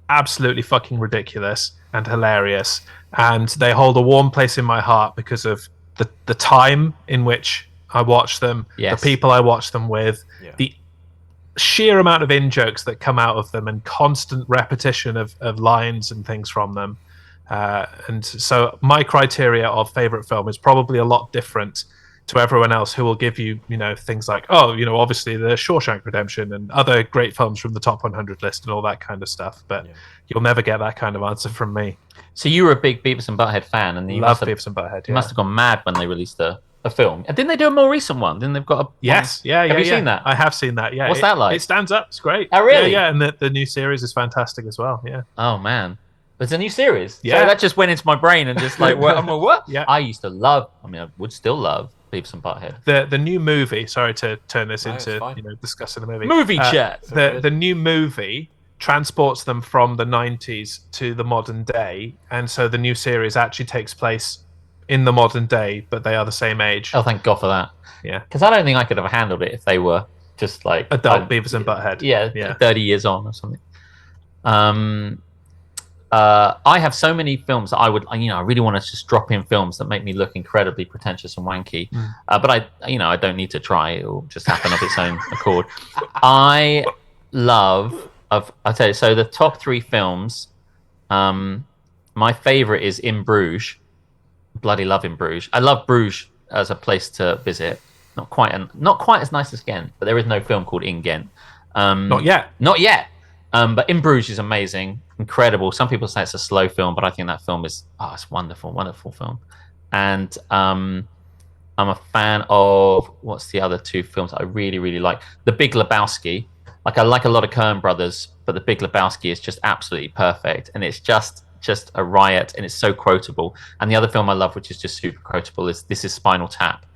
absolutely fucking ridiculous and hilarious, and they hold a warm place in my heart because of the time in which I watch them, Yes. the people I watch them with, the sheer amount of in-jokes that come out of them and constant repetition of lines and things from them. And so my criteria of favourite film is probably a lot different to everyone else, who will give you, things like, obviously the Shawshank Redemption and other great films from the top 100 list and all that kind of stuff. But you'll never get that kind of answer from me. So you were a big Beavis and Butthead fan, and you Love must have, Beavis and Butthead. you must have gone mad when they released a film. And didn't they do a more recent one? Didn't they've got a Yes, one? yeah. Have you seen that? I have seen that. Yeah. What's that like? It stands up. It's great. Oh, really? Yeah. And the new series is fantastic as well. Yeah. Oh man, it's a new series. Yeah. So that just went into my brain and just like, I'm like, what? Yeah. I used to love. I mean, I would still love Beavis and Butthead. The new movie. Sorry to turn this No, it's into fine. discussing the movie. Movie chat. The new movie transports them from the 90s to the modern day, and so the new series actually takes place in the modern day, but they are the same age. Oh, thank God for that. Yeah. Because I don't think I could have handled it if they were just like Adult Beavis and Butthead. Yeah, 30 years on or something. I have so many films that I really want to just drop in films that make me look incredibly pretentious and wanky. But I don't need to try. It will just happen of its own accord. I'll tell you, so the top 3 films, my favorite is In Bruges. Bloody love In Bruges. I love Bruges as a place to visit. Not quite as nice as Ghent, but there is no film called In Ghent. Not yet. Not yet. But In Bruges is amazing, incredible. Some people say it's a slow film, but I think that film is it's wonderful, wonderful film. And I'm a fan of what's the other two films I really, really like? The Big Lebowski. Like I like a lot of Coen brothers, but The Big Lebowski is just absolutely perfect, and it's just a riot, and it's so quotable. And the other film I love, which is just super quotable, is This Is Spinal Tap,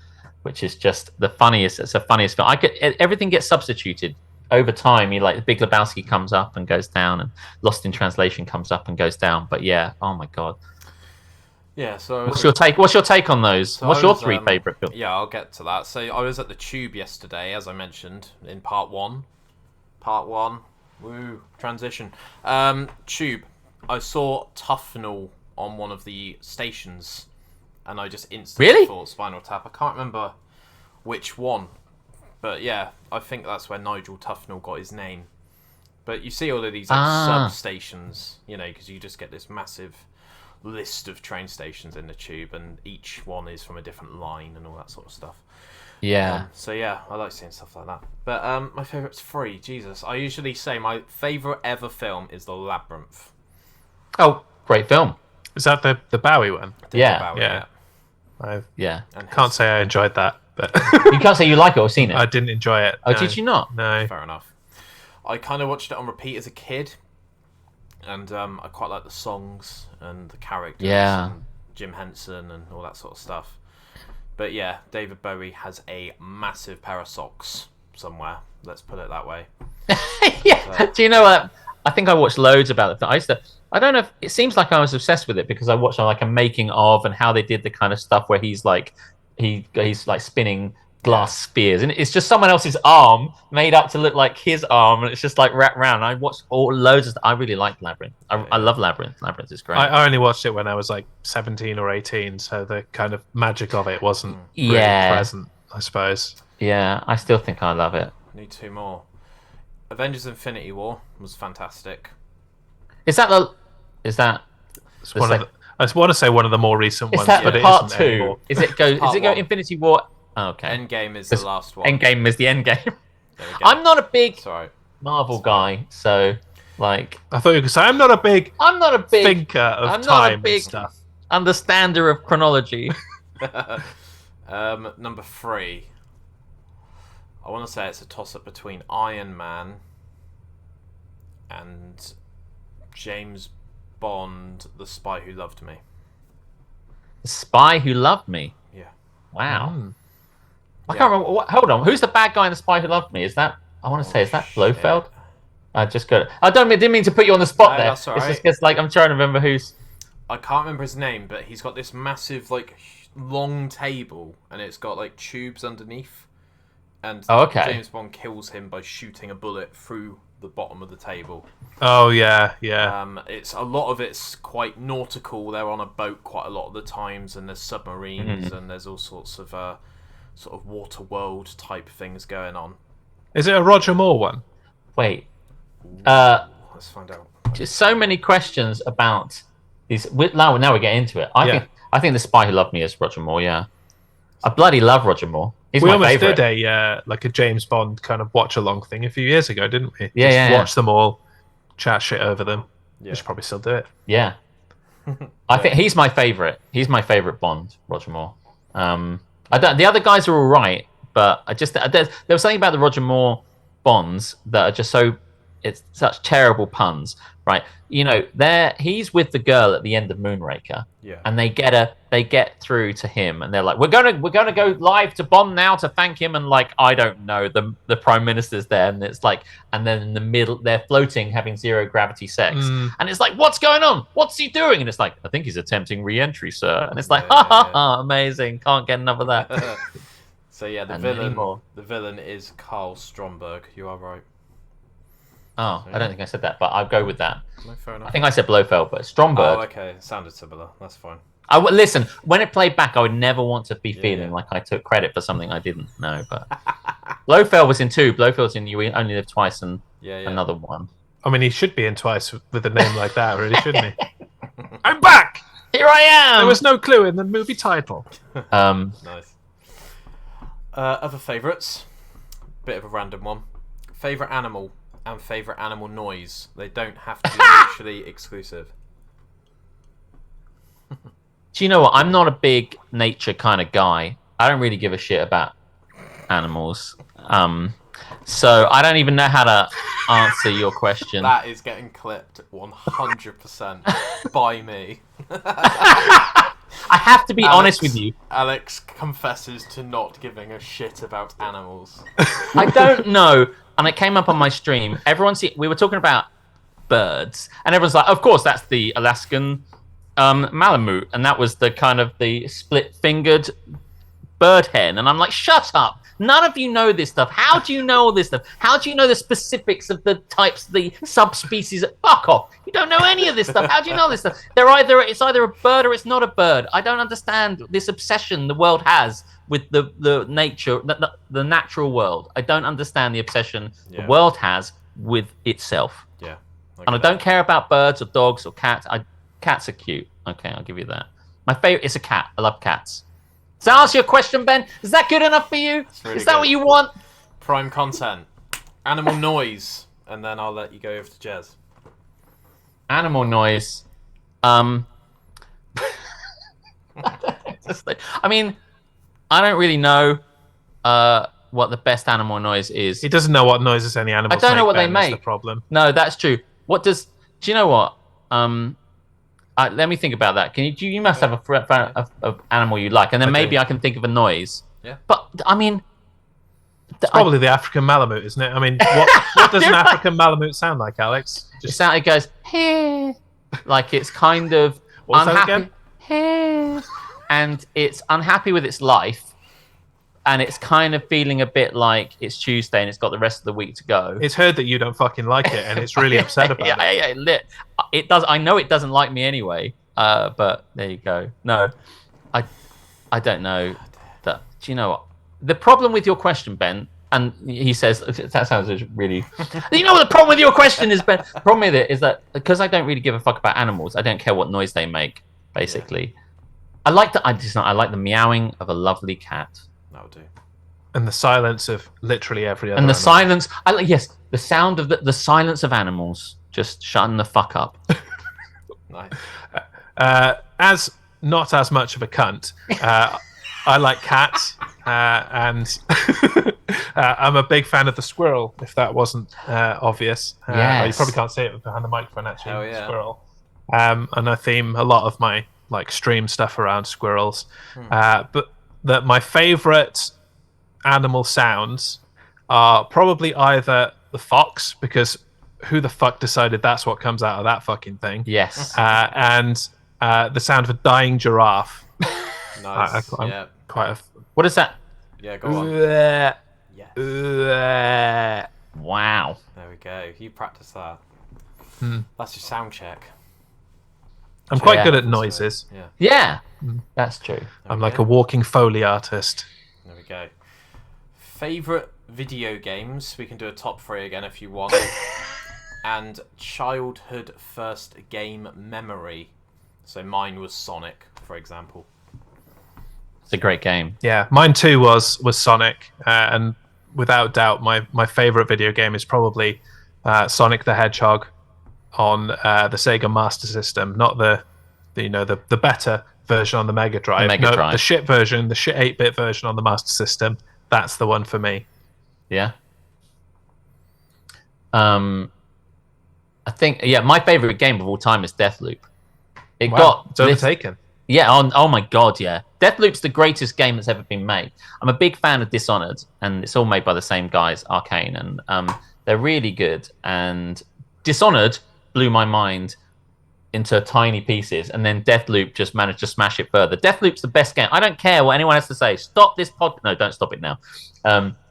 which is just the funniest. It's the funniest film. Everything gets substituted over time. You like The Big Lebowski comes up and goes down, and Lost in Translation comes up and goes down. But yeah, oh my god. Yeah, so what's your take on those? So what's your three favourite films? Yeah, I'll get to that. So I was at the Tube yesterday, as I mentioned, in part one. Woo, transition. Tube. I saw Tufnell on one of the stations, and I just instantly thought Spinal Tap. I can't remember which one, but yeah, I think that's where Nigel Tufnell got his name. But you see all of these sub-stations, because you just get this massive list of train stations in the Tube, and each one is from a different line and all that sort of stuff. Yeah. So yeah, I like seeing stuff like that. But my favourite's three. Jesus, I usually say my favourite ever film is The Labyrinth. Oh, great film. Is that the Bowie one? Yeah. I And can't say I enjoyed that, but you can't say you like it or seen it. I didn't enjoy it. Oh, no. did you not? No. Fair enough. I kind of watched it on repeat as a kid, and I quite like the songs and the characters. Yeah. And Jim Henson and all that sort of stuff. But yeah, David Bowie has a massive pair of socks somewhere. Let's put it that way. Yeah. So, do you know what? I think I watched loads about it. I don't know if it seems like I was obsessed with it because I watched like a making of and how they did the kind of stuff where he's like he's like spinning glass spheres, and it's just someone else's arm made up to look like his arm, and it's just like wrapped around. I watched loads of. I really liked Labyrinth. I love Labyrinth. Labyrinth is great. I only watched it when I was like 17 or 18, so the kind of magic of it wasn't really present, I suppose. Yeah, I still think I love it. Need two more. Avengers: Infinity War was fantastic. Is that It's one of the, I just want to say one of the more recent ones, that but it part isn't two? anymore. Is it go Infinity War? Oh, okay. Endgame is the last one. Endgame is the endgame. There we go. I'm not a big Sorry. Marvel guy, so like I thought you could say I'm not a big thinker of I'm time not a big and stuff. understander of chronology. Number 3. I want to say it's a toss-up between Iron Man and James Bond, The Spy Who Loved Me. The Spy Who Loved Me. Yeah. Wow. I can't remember. Hold on. Who's the bad guy in The Spy Who Loved Me? Is that? I want to say, is that Blofeld? I just got it. Didn't mean to put you on the spot there. That's all right. It's just 'cause, like I'm trying to remember who's. I can't remember his name, but he's got this massive, like, long table, and it's got like tubes underneath. And James Bond kills him by shooting a bullet through the bottom of the table. Oh yeah. It's a lot of it's quite nautical. They're on a boat quite a lot of the times, and there's submarines, and there's all sorts of sort of water world type things going on. Is it a Roger Moore one? Wait. Let's find out. Just so many questions about these. Now we get into it. I think The Spy Who Loved Me is Roger Moore. Yeah, I bloody love Roger Moore. He's we my almost favorite. did a James Bond kind of watch along thing a few years ago, didn't we? Yeah, watch them all, chat shit over them. We should probably still do it. Yeah, I think he's my favorite. He's my favorite Bond, Roger Moore. The other guys are all right, but there was something about the Roger Moore Bonds that are just it's such terrible puns, right? You know, he's with the girl at the end of Moonraker, and they get through to him, and they're like, we're gonna go live to Bond now to thank him, and like I don't know, the Prime Minister's there, and it's like, and then in the middle they're floating having zero gravity sex, and it's like, what's going on? What's he doing? And it's like, I think he's attempting re-entry, sir, and it's like, amazing, can't get enough of that. So yeah, the villain is Carl Stromberg. You are right. Oh, I don't think I said that, but I'll go with that. No, fair enough. I think I said Blofeld, but Stromberg. Oh, okay. It sounded similar. That's fine. Listen, when it played back, I would never want to be feeling like I took credit for something I didn't know. But Blofeld was in 2. Blofeld's in You Only Live Twice and another one. I mean, he should be in Twice with a name like that, really, shouldn't he? I'm back! Here I am! There was no clue in the movie title. Nice. Other favourites. Bit of a random one. Favourite animal. and favourite animal noise. They don't have to be mutually exclusive. Do you know what? I'm not a big nature kind of guy. I don't really give a shit about animals. So I don't even know how to answer your question. That is getting clipped 100% by me. I have to be honest with you. Alex confesses to not giving a shit about animals. I don't know. And it came up on my stream. We were talking about birds, and everyone's like, of course, that's the Alaskan Malamute, and that was the kind of the split-fingered bird hen. And I'm like, shut up. None of you know this stuff. How do you know all this stuff? How do you know the specifics of the types, the subspecies? Fuck off. You don't know any of this stuff. How do you know this stuff? It's either a bird or it's not a bird. I don't understand this obsession the world has with the nature, the natural world. I don't understand the obsession the world has with itself. Yeah. And I don't care about birds or dogs or cats. Cats are cute. Okay, I'll give you that. My favorite is a cat. I love cats. Does that answer your question, Ben? Is that good enough for you? Really is that good. what you want? Prime content. Animal noise. And then I'll let you go over to Jez. Animal noise. I mean, I don't really know what the best animal noise is. He doesn't know what noises any animals I don't know what they Ben, is make. the problem. No, that's true. Do you know what? Let me think about that. You must have a animal you like, and then maybe I can think of a noise. Yeah. But I mean, It's probably the African Malamute, isn't it? I mean, what does an African Malamute sound like, Alex? it goes hey, like it's kind of What was that unhappy. again? Hey, and it's unhappy with its life, and it's kind of feeling a bit like it's Tuesday and it's got the rest of the week to go. It's heard that you don't fucking like it, and it's really upset about it. It does. I know it doesn't like me anyway. But there you go. No, I don't know. Do you know what? The problem with your question, Ben, and he says that sounds really. You know what the problem with your question is, Ben? The problem with it is that because I don't really give a fuck about animals, I don't care what noise they make. Basically, I like the meowing of a lovely cat. That'll do. And the silence of literally every other And the animal. silence, the sound of the silence of animals just shutting the fuck up. Nice. As not as much of a cunt, I like cats, and I'm a big fan of the squirrel, if that wasn't obvious. Yes. You probably can't see it behind the microphone, actually. Hell yeah. Squirrel. And I theme a lot of my stream stuff around squirrels. But my favourite animal sounds are probably either the fox, because who the fuck decided that's what comes out of that fucking thing? Yes. And the sound of a dying giraffe. Nice. I'm Yeah. quite a. What is that? Yeah, go on. Yeah. Wow. There we go. You practice that. Hmm. That's your sound check. I'm quite Yeah. good at noises. Yeah. Yeah, that's true. There I'm we like go. a walking Foley artist. There we go. Favorite video games? We can do a top 3 again if you want. And childhood first game memory. So mine was Sonic, for example. It's a great game. Yeah, mine too was Sonic, and without doubt, my favorite video game is probably Sonic the Hedgehog on the Sega Master System, not the better version on the Mega Drive. The shit version, the shit 8-bit version on the Master System. That's the one for me. Yeah. I think my favorite game of all time is Deathloop. It's overtaken. Yeah. Oh my god. Yeah. Deathloop's the greatest game that's ever been made. I'm a big fan of Dishonored, and it's all made by the same guys, Arcane, and they're really good. And Dishonored blew my mind into tiny pieces, and then Deathloop just managed to smash it further. Deathloop's the best game. I don't care what anyone has to say. Stop this No, don't stop it now.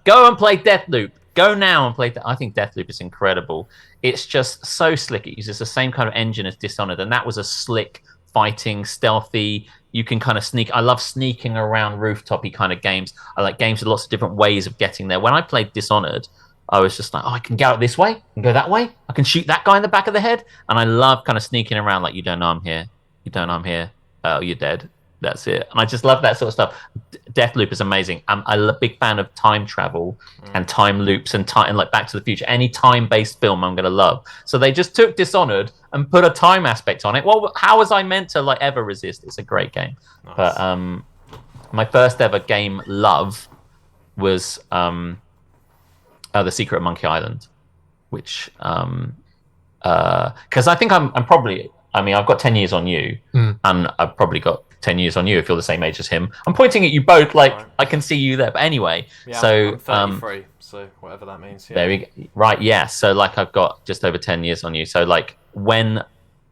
Go and play Deathloop. Go now and play. I think Deathloop is incredible. It's just so slick. It uses the same kind of engine as Dishonored, and that was a slick, fighting, stealthy. You can kind of sneak. I love sneaking around rooftopy kind of games. I like games with lots of different ways of getting there. When I played Dishonored, I was just like, I can go out this way, I can go that way, I can shoot that guy in the back of the head, and I love kind of sneaking around like, you don't know I'm here, you don't know I'm here, oh, you're dead, That's it. And I just love that sort of stuff. Deathloop is amazing. I'm a big fan of time travel and time loops and like Back to the Future. Any time-based film I'm going to love. So they just took Dishonored and put a time aspect on it. Well, how was I meant to like ever resist? It's a great game. Nice. But my first ever game love was The Secret of Monkey Island, which because I think I'm probably. I mean, I've got 10 years on you, and I've probably got 10 years on you if you're the same age as him. I'm pointing at you both, like right. I can see you there. But anyway, yeah, so I'm 33, so whatever that means. Yeah. There we go. Right, yeah. So like I've got just over 10 years on you. So like when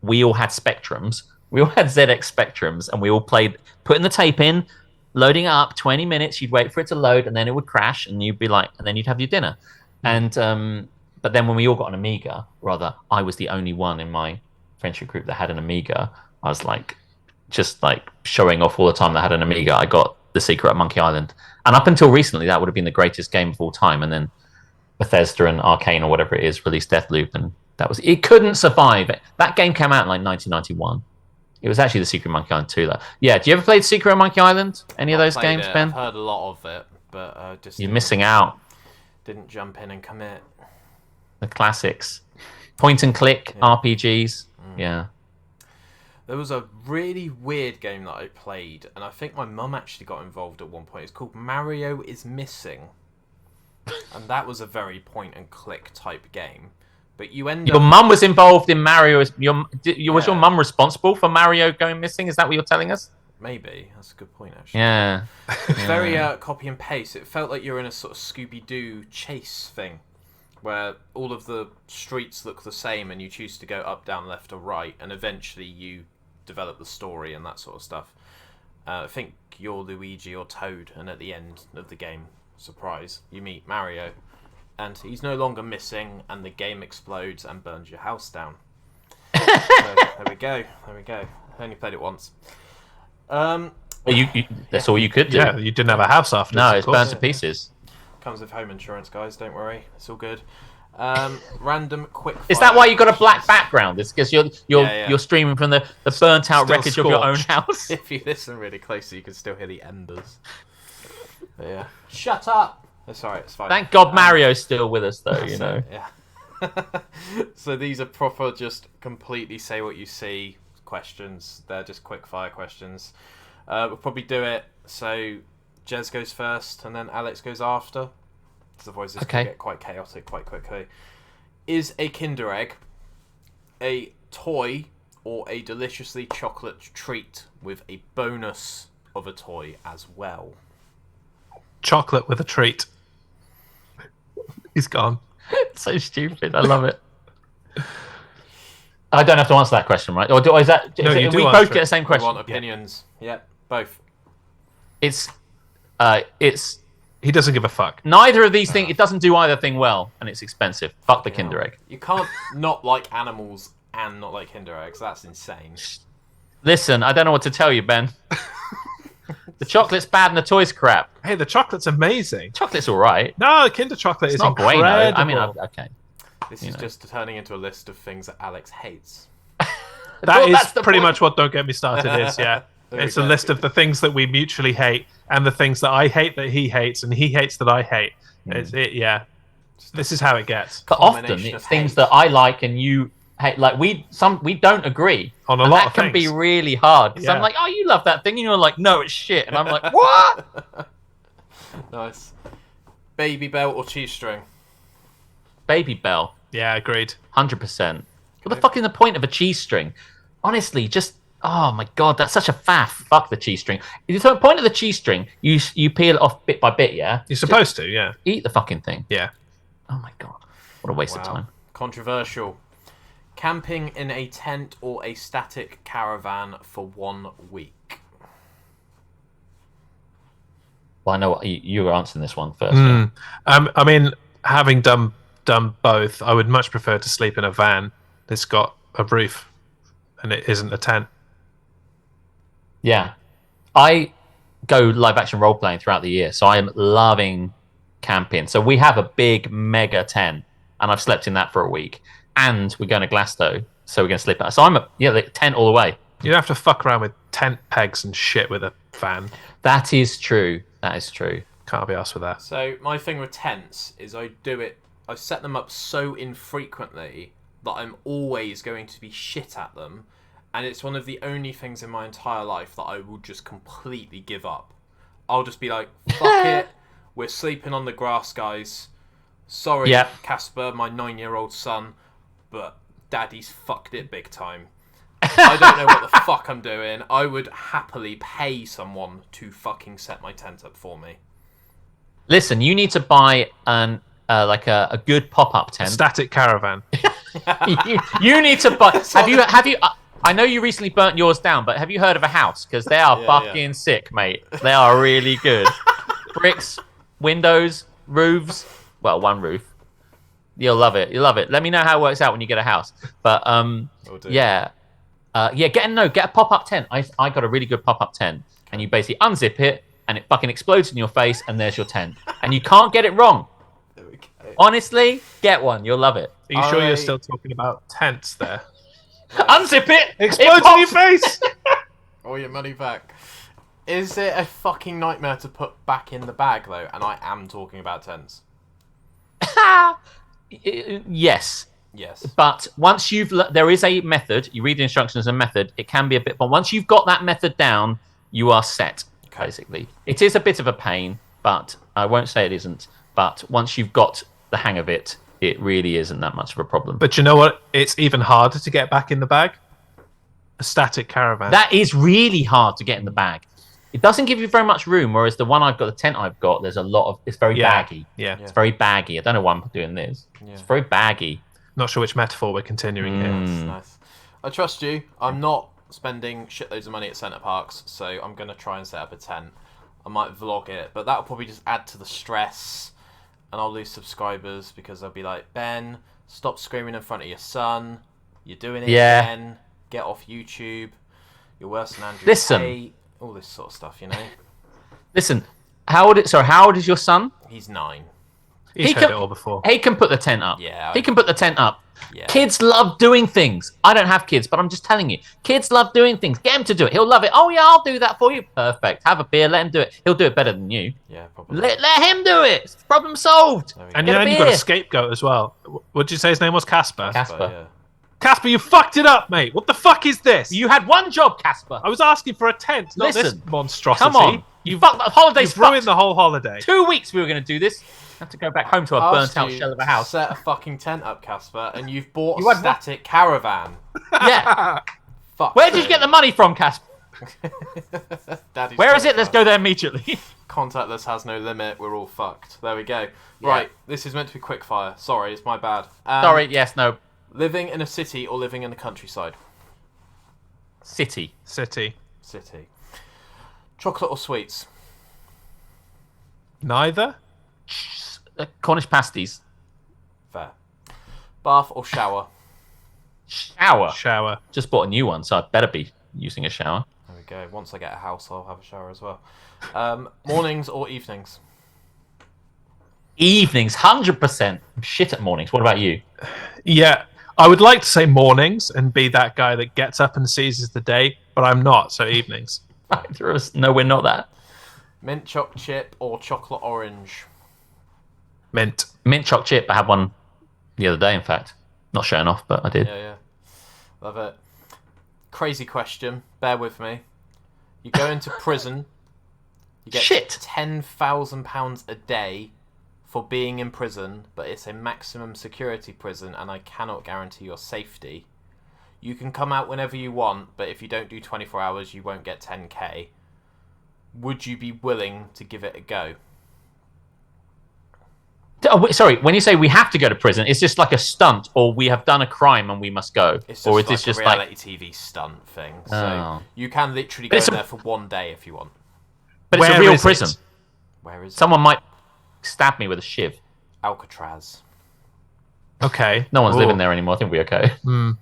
we all had Spectrums, we all had ZX Spectrums, and we all played, putting the tape in, loading it up, 20 minutes, you'd wait for it to load, and then it would crash, and you'd be like, and then you'd have your dinner. And but then when we all got an Amiga, rather, I was the only one in my friendship group that had an Amiga. I was like, just like showing off all the time that I had an Amiga. I got The Secret of Monkey Island, and up until recently, that would have been the greatest game of all time. And then Bethesda and Arcane or whatever it is released Deathloop, and that was it. Couldn't survive. That game came out in like 1991. It was actually The Secret of Monkey Island 2. Though. Yeah, do you ever play The Secret of Monkey Island? Any of those games, it. Ben? I've heard a lot of it, but just you're missing out. Didn't jump in and commit. The classics, point and click RPGs. Yeah. There was a really weird game that I played, and I think my mum actually got involved at one point. It's called Mario is Missing, and that was a very point and click type game. But you end Your mum was involved in Mario. Was your mum responsible for Mario going missing? Is that what you're telling us? Maybe. That's a good point, actually. Yeah. It's very copy and paste. It felt like you're in a sort of Scooby-Doo chase thing, where all of the streets look the same and you choose to go up, down, left or right, and eventually you develop the story and that sort of stuff. I think you're Luigi or Toad, and at the end of the game, surprise, you meet Mario, and he's no longer missing, and the game explodes and burns your house down. So, there we go. I only played it once. Well, that's all you could do. Yeah, you didn't have a house after. No, it's burnt to pieces. Comes with home insurance, guys. Don't worry, it's all good. Random quick. Is that why you got a black background? It's because you're streaming from the burnt out wreckage scorched. of your own house. If you listen really closely, you can still hear the embers. But yeah. Shut up. That's alright. It's fine. Thank God Mario's still with us, though. You know. Yeah. So these are proper, just completely say what you see questions. They're just quick fire questions. We'll probably do it so Jez goes first and then Alex goes after. Otherwise this can get quite chaotic quite quickly. Is a Kinder Egg a toy or a deliciously chocolate treat with a bonus of a toy as well? Chocolate with a treat. He's gone. It's so stupid. I love it. I don't have to answer that question, right? Or is that? No, you do we answer both get the same We question. want opinions. Yeah, both. It's He doesn't give a fuck. neither of these things. It doesn't do either thing well, and it's expensive. Fuck the Kinder Egg. You can't not like animals and not like Kinder Eggs. That's insane. Listen, I don't know what to tell you, Ben. The chocolate's bad and the toy's crap. Hey, the chocolate's amazing. Chocolate's all right. No, Kinder chocolate is Not incredible. bueno. I mean, okay. This is just turning into a list of things that Alex hates. That That's is the pretty point. much what Don't Get Me Started is, yeah. There It's we a go. list of the things that we mutually hate and the things that I hate that he hates and he hates that I hate. Yeah. This is how it gets. But often Combination it's of things hate. that I like and you hate. Like we don't agree On a and lot that of can be things. really hard. Because I'm Yeah. like, oh, you love that thing, and you're like, no, it's shit. And I'm like, what? Nice. Baby belt or cheese string? Baby Bell, Yeah, agreed. 100%. What the fuck is the point of a cheese string? Honestly, just oh my god, that's such a faff. Fuck the cheese string. If the point of the cheese string, you peel it off bit by bit, yeah. You're supposed to, yeah. Eat the fucking thing. Yeah. Oh my god, what a waste of Wow. time. Controversial. Camping in a tent or a static caravan for 1 week? Well, I know what you were answering this one first. Yeah. I mean, having done both, I would much prefer to sleep in a van that's got a roof and it isn't a tent. Yeah. I go live action role playing throughout the year, so I am loving camping. So we have a big mega tent, and I've slept in that for a week. And we're going to Glasgow, so we're going to sleep out. So I'm like tent all the way. You don't have to fuck around with tent pegs and shit with a fan. That is true. That is true. Can't be asked with that. So my thing with tents is I set them up so infrequently that I'm always going to be shit at them, and it's one of the only things in my entire life that I will just completely give up. I'll just be like, fuck it, we're sleeping on the grass, guys. Sorry, Casper, my 9-year-old son, but Daddy's fucked it big time. I don't know what the fuck I'm doing. I would happily pay someone to fucking set my tent up for me. Listen, you need to buy a good pop-up tent. Static caravan. you need to buy. Have you? I know you recently burnt yours down, but have you heard of a house? Because they are fucking sick, mate. They are really good. Bricks, windows, roofs. Well, one roof. You'll love it. You'll love it. Let me know how it works out when you get a house. But get a pop-up tent. I got a really good pop-up tent, and you basically unzip it, and it fucking explodes in your face, and there's your tent, and you can't get it wrong. There we go. Honestly, get one. You'll love it. Are you sure you're still talking about tents there? Unzip it. Explodes in your face. All your money back. Is it a fucking nightmare to put back in the bag though? And I am talking about tents. Yes. Yes. But once there is a method. You read the instructions and method. It can be a bit, but once you've got that method down, you are set. Okay. Basically, it is a bit of a pain, but I won't say it isn't. But once you've got the hang of it, it really isn't that much of a problem. But you know what? It's even harder to get back in the bag. A static caravan. That is really hard to get in the bag. It doesn't give you very much room, whereas the one I've got, the tent I've got, there's a lot of. It's very baggy. Yeah. It's very baggy. I don't know why I'm doing this. Yeah. It's very baggy. Not sure which metaphor we're continuing here. That's nice. I trust you. I'm not spending shitloads of money at Centre Parks, so I'm going to try and set up a tent. I might vlog it, but that'll probably just add to the stress, and I'll lose subscribers because they'll be like, Ben, stop screaming in front of your son. You're doing it again. Get off YouTube. You're worse than Andrew Tate. All this sort of stuff, you know. Listen, how old is your son? He's 9. He's heard it all before. He can put the tent up. Yeah. He can put the tent up. Yeah. Kids love doing things. I don't have kids, but I'm just telling you. Kids love doing things. Get him to do it. He'll love it. Oh, yeah, I'll do that for you. Perfect. Have a beer. Let him do it. He'll do it better than you. Yeah, probably. Let him do it. Problem solved. And you've got a scapegoat as well. What did you say his name was? Casper? Casper. Yeah. Casper, you fucked it up, mate. What the fuck is this? You had one job, Casper. I was asking for a tent, not this monstrosity. Come on. You fucked the holidays. You've ruined the whole holiday. 2 weeks we were going to do this. Have to go back home to a burnt-out shell of a house. Set a fucking tent up, Casper, and you've bought a static caravan. Yeah. Fuck. Where did you get the money from, Casper? Daddy's Where is it? Let's go there immediately. Contactless has no limit. We're all fucked. There we go. Yeah. Right. This is meant to be quickfire. Sorry, it's my bad. Sorry. Yes. No. Living in a city or living in the countryside? City. Chocolate or sweets? Neither. Cornish pasties. Fair. Bath or shower? Shower. Just bought a new one, so I better be using a shower. There we go. Once I get a house, I'll have a shower as well. Mornings or evenings? Evenings, 100%. I'm shit at mornings. What about you? Yeah, I would like to say mornings and be that guy that gets up and seizes the day, but I'm not, so evenings. No, we're not that. Mint choc chip or chocolate orange? Mint choc chip. I had one the other day, in fact. Not showing off, but I did. Yeah. Love it. Crazy question. Bear with me. You go into prison. You get £10,000 a day for being in prison, but it's a maximum security prison, and I cannot guarantee your safety. You can come out whenever you want, but if you don't do 24 hours, you won't get 10k. Would you be willing to give it a go? Oh, sorry, when you say we have to go to prison, it's just like a stunt, or we have done a crime and we must go? It's just or is like this just a reality TV stunt thing. So you can literally go in there for one day if you want. But it's a real prison. Where is it? Someone might stab me with a shiv. Alcatraz. Okay. No one's living there anymore. I think we're okay. Hmm.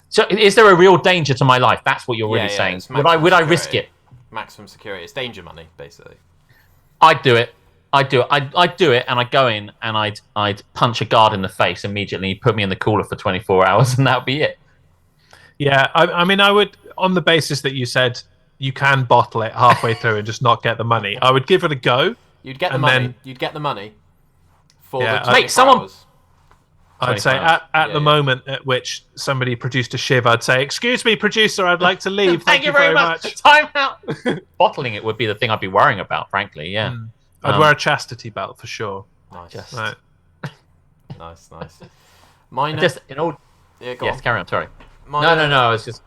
So is there a real danger to my life? That's what you're really saying. Would I risk it? Maximum security. It's danger money, basically. I'd do it. I'd do it, and I'd go in and I'd punch a guard in the face immediately. He'd put me in the cooler for 24 hours, and that'd be it. Yeah, I mean, I on the basis that you said you can bottle it halfway through and just not get the money, I would give it a go. You'd get the and money. then- You'd get the money for Yeah, the 24 someone- hours. I'd say 24 at the moment at which somebody produced a shiv, I'd say, "Excuse me, producer, I'd like to leave. Thank you very much. Time out. Bottling it would be the thing I'd be worrying about, frankly. Yeah. I'd wear a chastity belt for sure." Nice. Just- Right. Nice. Mine. Just in all. Yeah, go Yes, on. carry on. Sorry. Mine, No. I was just.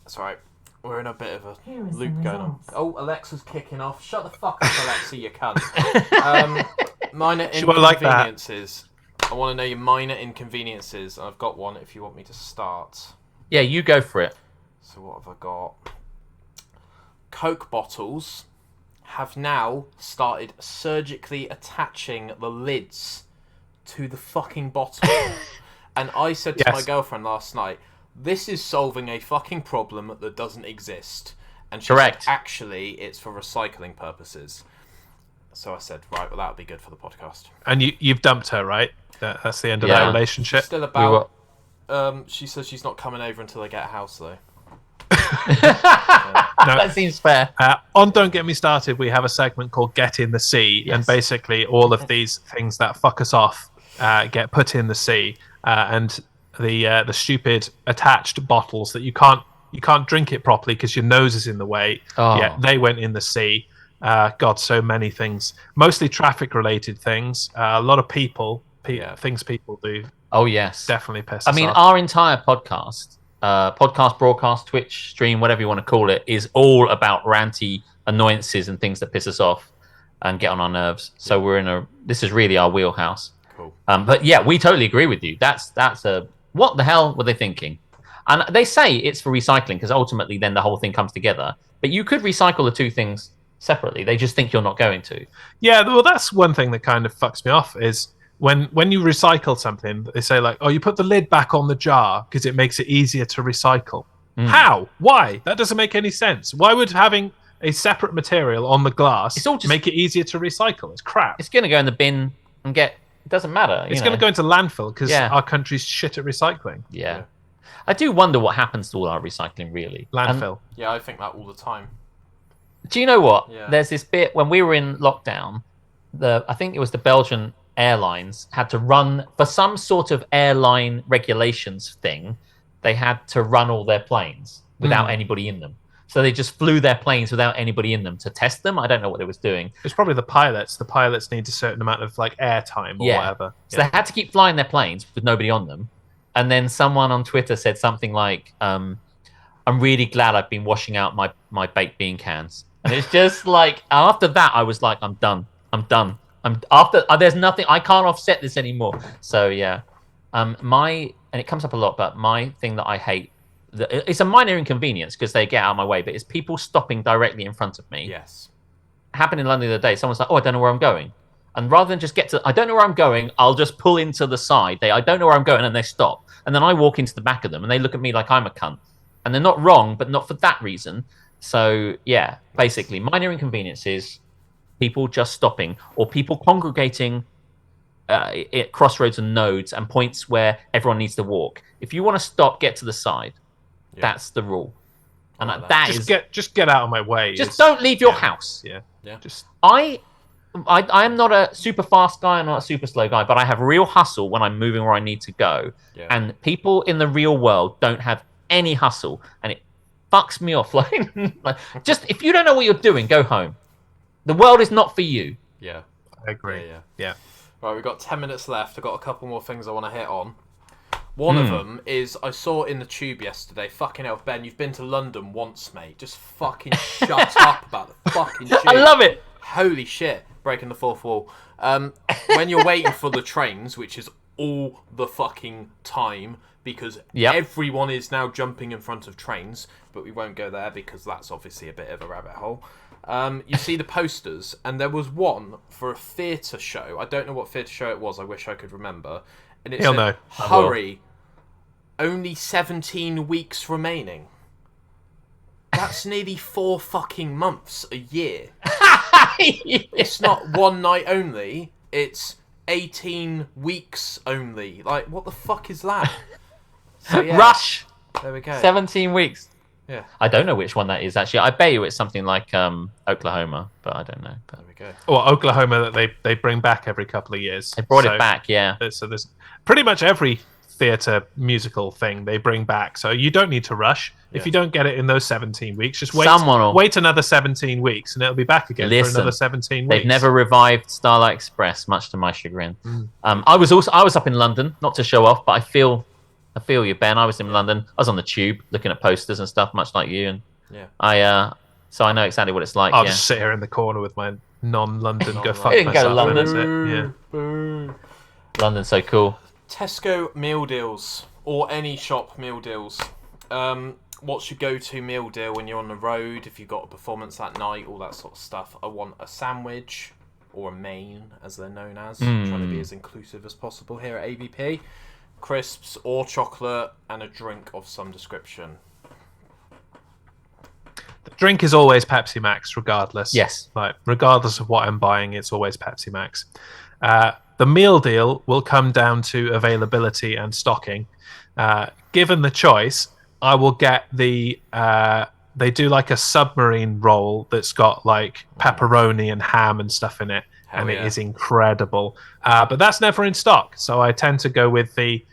That's all right. We're in a bit of a loop going on. Oh, Alexa's kicking off. Shut the fuck up, Alexa, you cunt. Minor She won't like that. inconveniences. I want to know your minor inconveniences. I've got one if you want me to start. Yeah, you go for it. So what have I got? Coke bottles have now started surgically attaching the lids to the fucking bottle. And I said to my girlfriend last night, this is solving a fucking problem that doesn't exist. And she Correct. said, actually, it's for recycling purposes. So I said, right, well, that would be good for the podcast. And you've dumped her, right? That's the end of that relationship. Still about... she says she's not coming over until I get a house, though. That seems fair. On Don't Get Me Started, we have a segment called Get in the Sea, and basically all of these things that fuck us off get put in the sea, and the stupid attached bottles that you can't drink it properly because your nose is in the way. Oh. Yeah, they went in the sea. God, so many things, mostly traffic related things. A lot of things people do. Oh yes, Definitely piss us I mean, off. our entire podcast, broadcast, Twitch stream, whatever you want to call it, is all about ranty annoyances and things that piss us off and get on our nerves. So this is really our wheelhouse. Cool. But yeah, we totally agree with you. That's a what the hell were they thinking? And they say it's for recycling because ultimately then the whole thing comes together. But you could recycle the two things separately. They just think you're not going to. Yeah, well, that's one thing that kind of fucks me off is when you recycle something, they say like, oh, you put the lid back on the jar because it makes it easier to recycle. How? Why? That doesn't make any sense. Why would having a separate material on the glass make it easier to recycle? It's crap. It's going to go in the bin and it doesn't matter. It's going to go into landfill because Yeah. our country's shit at recycling. Yeah. I do wonder what happens to all our recycling, really. Landfill. Yeah, I think that all the time. Do you know what? Yeah. There's this bit when we were in lockdown. I think it was the Belgian Airlines had to run for some sort of airline regulations thing. They had to run all their planes without anybody in them. So they just flew their planes without anybody in them to test them. I don't know what they was doing. It's probably the pilots. The pilots need a certain amount of like air time or whatever. So they had to keep flying their planes with nobody on them. And then someone on Twitter said something like, I'm really glad I've been washing out my baked bean cans. And it's just like, after that, I was like, I'm done. There's nothing, I can't offset this anymore. So yeah, and it comes up a lot, but my thing that I hate, it's a minor inconvenience because they get out of my way, but it's people stopping directly in front of me. Yes. Happened in London the other day. Someone's like, oh, I don't know where I'm going. And rather than just I don't know where I'm going, I'll just pull into the side. I don't know where I'm going, and they stop. And then I walk into the back of them, and they look at me like I'm a cunt. And they're not wrong, but not for that reason. So, yeah, basically, minor inconveniences, people just stopping, or people congregating at crossroads and nodes and points where everyone needs to walk. If you want to stop, get to the side. Yeah. That's the rule. And just get out of my way. Just don't leave your house. Yeah. I am not a super fast guy. I'm not a super slow guy, but I have real hustle when I'm moving where I need to go. Yeah. And people in the real world don't have any hustle, and it fucks me off. Like, just if you don't know what you're doing, go home. The world is not for you. Yeah, I agree. Yeah. Right, we've got 10 minutes left. I've got a couple more things I want to hit on. One of them is I saw in the tube yesterday. Fucking hell, Ben, you've been to London once, mate. Just fucking shut up about the fucking tube. I love it. Holy shit, breaking the fourth wall. When you're waiting for the trains, which is all the fucking time, because everyone is now jumping in front of trains, but we won't go there because that's obviously a bit of a rabbit hole. You see the posters, and there was one for a theatre show. I don't know what theatre show it was. I wish I could remember. And it said, hurry, only 17 weeks remaining. That's nearly 4 fucking months a year. It's not one night only. It's 18 weeks only. Like, what the fuck is that? So, yeah, Rush. There we go. 17 weeks. Yeah. I don't know which one that is actually. I bet you it's something like Oklahoma, but I don't know. But There we go. Or Oklahoma that they bring back every couple of years. they brought it back, yeah. So there's pretty much every theatre musical thing they bring back. So you don't need to rush. If you don't get it in those 17 weeks, just wait another 17 weeks and it'll be back again for another 17 weeks. They've never revived Starlight Express, much to my chagrin. I was up in London, not to show off, but I feel you, Ben. I was in London. I was on the tube looking at posters and stuff, much like you. And so I know exactly what it's like. I'll just sit here in the corner with my non-London go fuck didn't go to myself. London. Yeah. London's so cool. Tesco meal deals or any shop meal deals. What's your go-to meal deal when you're on the road? If you've got a performance that night, all that sort of stuff. I want a sandwich or a main, as they're known as. Trying to be as inclusive as possible here at ABP. Crisps or chocolate and a drink of some description. The drink is always Pepsi Max, regardless. Yes. Like, regardless of what I'm buying, it's always Pepsi Max. The meal deal will come down to availability and stocking. Given the choice, I will get the... they do like a submarine roll that's got like pepperoni and ham and stuff in it. It is incredible. But that's never in stock. So I tend to go with the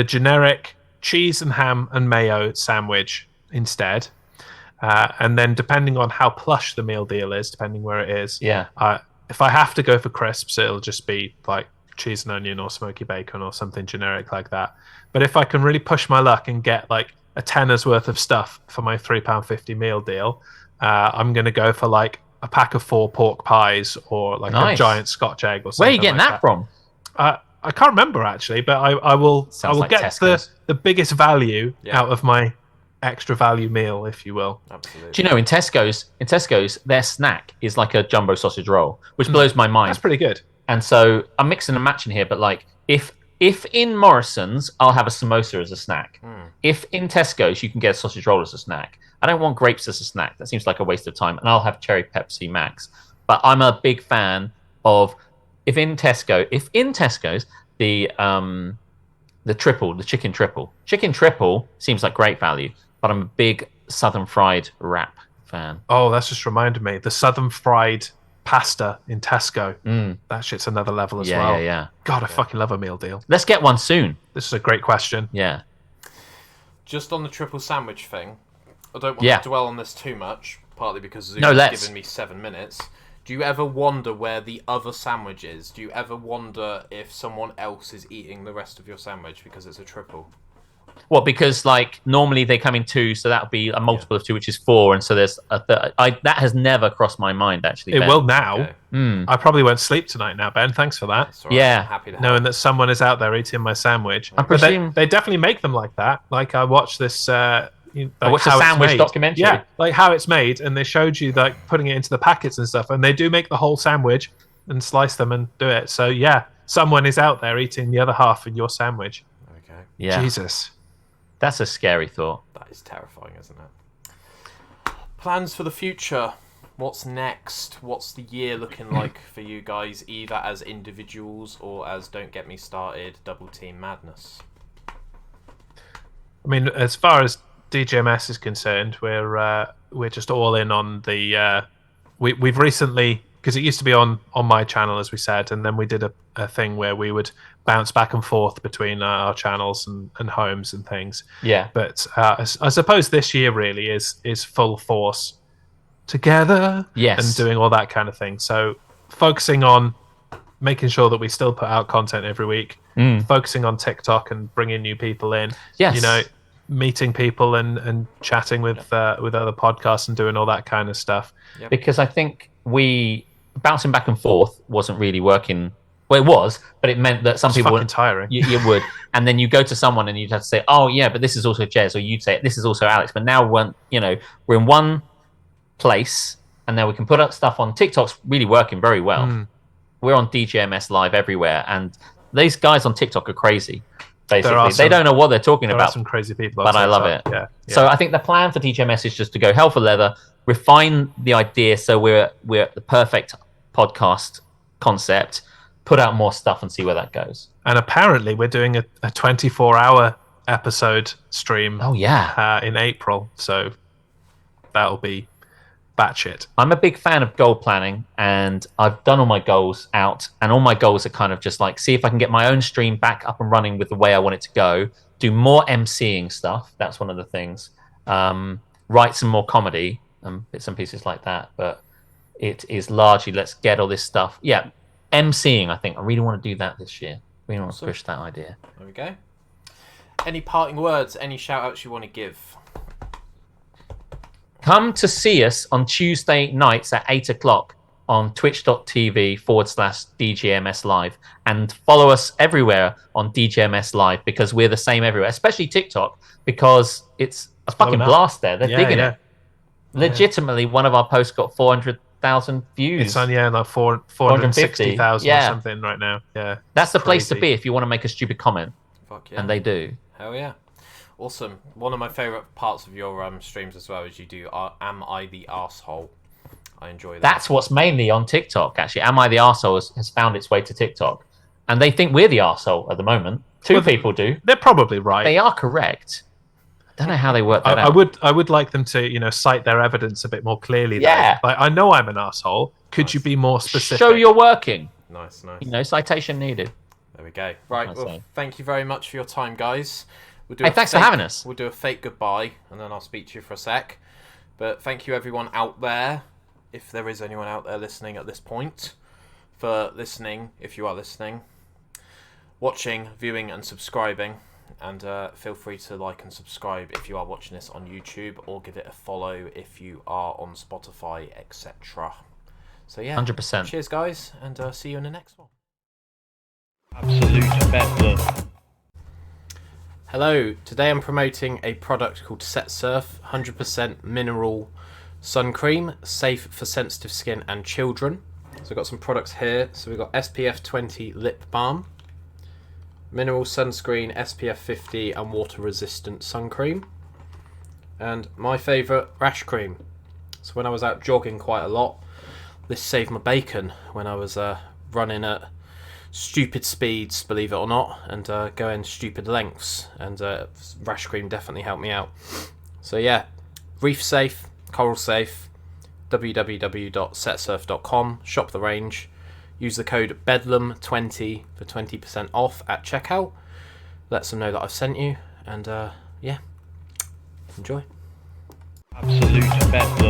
generic cheese and ham and mayo sandwich instead. And then depending on how plush the meal deal is, depending where it is, if I have to go for crisps, it'll just be like cheese and onion or smoky bacon or something generic like that. But if I can really push my luck and get like a tenner's worth of stuff for my £3.50 meal deal, I'm going to go for like a pack of 4 pork pies or like a giant Scotch egg or something. Where are you getting that from? I can't remember actually, but I will like get the biggest value out of my extra value meal, if you will. Absolutely. Do you know in Tesco's their snack is like a jumbo sausage roll, which blows my mind. That's pretty good. And so I'm mixing and matching here, but like if in Morrison's I'll have a samosa as a snack. If in Tesco's you can get a sausage roll as a snack, I don't want grapes as a snack. That seems like a waste of time. And I'll have cherry Pepsi Max. But I'm a big fan of if in Tesco's the chicken triple seems like great value. But I'm a big southern fried wrap fan. Oh, that's just reminded me. The southern fried pasta in Tesco. That shit's another level as well. Yeah. God, I fucking love a meal deal. Let's get one soon. This is a great question. Yeah. Just on the triple sandwich thing, I don't want to dwell on this too much, partly because Zoom has given me 7 minutes. Do you ever wonder where the other sandwich is? Do you ever wonder if someone else is eating the rest of your sandwich because it's a triple? Well, because like normally they come in 2, so that would be a multiple of 2, which is 4, and so there's a third. That has never crossed my mind actually. It Ben. will now. I probably won't sleep tonight now, Ben. Thanks for that. Right. Yeah. I'm happy to knowing that someone is out there eating my sandwich. I presume they definitely make them like that. Like I watched this. I watched a sandwich documentary. Yeah, like how it's made, and they showed you like putting it into the packets and stuff, and they do make the whole sandwich and slice them and do it. So yeah, someone is out there eating the other half in your sandwich. Okay. Yeah. Jesus. That's a scary thought. That is terrifying, isn't it? Plans for the future. What's next? What's the year looking like for you guys, either as individuals or as, don't get me started, double team madness? I mean, as far as DJMS is concerned, we're just all in on the. We've recently, because it used to be on my channel, as we said, and then we did a thing where we would bounce back and forth between our channels and homes and things. Yeah. But I suppose this year really is full force together. Yes. And doing all that kind of thing. So focusing on making sure that we still put out content every week, focusing on TikTok and bringing new people in. Yes. You know, meeting people and chatting with other podcasts and doing all that kind of stuff. Yep. Because I think we bouncing back and forth wasn't really working. Well, it was, but it meant that some It's people fucking tiring. You would, and then you go to someone and you'd have to say, "Oh yeah, but this is also Jez," or you'd say, "This is also Alex." But now we're in one place, and now we can put up stuff on TikTok's really working very well. We're on DJMS live everywhere, and these guys on TikTok are crazy. Basically, they don't know what they're talking There about. are some crazy people, but I love it. Yeah. So I think the plan for DJMS is just to go hell for leather, refine the idea so we're the perfect podcast concept, put out more stuff and see where that goes. And apparently we're doing a 24-hour episode stream. Oh yeah. In April. So that'll be batshit. I'm a big fan of goal planning, and I've done all my goals out, and all my goals are kind of just like, see if I can get my own stream back up and running with the way I want it to go, do more MCing stuff. That's one of the things. Write some more comedy and bits and pieces like that. But it is largely, let's get all this stuff. Yeah, MCing, I think. I really want to do that this year. We want to push that idea. There we go. Any parting words, any shout outs you want to give? Come to see us on Tuesday nights at 8 o'clock on twitch.tv/DJMS Live, and follow us everywhere on DJMS Live, because we're the same everywhere, especially TikTok, because it's a fucking blast there. They're digging it. Legitimately, one of our posts got 400,000 views. It's on, like 460,000 or something right now. Yeah. That's the place to be if you want to make a stupid comment. Fuck yeah. And they do. Hell yeah. Awesome. One of my favourite parts of your streams as well is you do Am I the Arsehole? I enjoy that. That's what's mainly on TikTok, actually. Am I the Arsehole has found its way to TikTok. And they think we're the arsehole at the moment. Two people do. They're probably right. They are correct. I don't know how they work that out. I would like them to, cite their evidence a bit more clearly. Yeah. Like, I know I'm an arsehole. Could you be more specific? Show you're working. Nice. Citation needed. There we go. Right, well, thank you very much for your time, guys. Thanks for having us. We'll do a fake goodbye, and then I'll speak to you for a sec. But thank you, everyone out there, if there is anyone out there listening at this point, for listening, if you are listening, watching, viewing, and subscribing. And feel free to like and subscribe if you are watching this on YouTube, or give it a follow if you are on Spotify, etc. So yeah, 100%. Cheers, guys, and see you in the next one. Absolute Bedlam. Hello, today I'm promoting a product called Set Surf 100% mineral sun cream, safe for sensitive skin and children. So I've got some products here. So we've got SPF 20 lip balm, mineral sunscreen, SPF 50 and water resistant sun cream, and my favourite, rash cream. So when I was out jogging quite a lot, this saved my bacon when I was running at stupid speeds, believe it or not, and going stupid lengths, and rash cream definitely helped me out. So yeah, reef safe, coral safe, www.setsurf.com, shop the range, use the code Bedlam20 for 20% off at checkout. Let them know that I've sent you, and yeah, enjoy. Absolute Bedlam.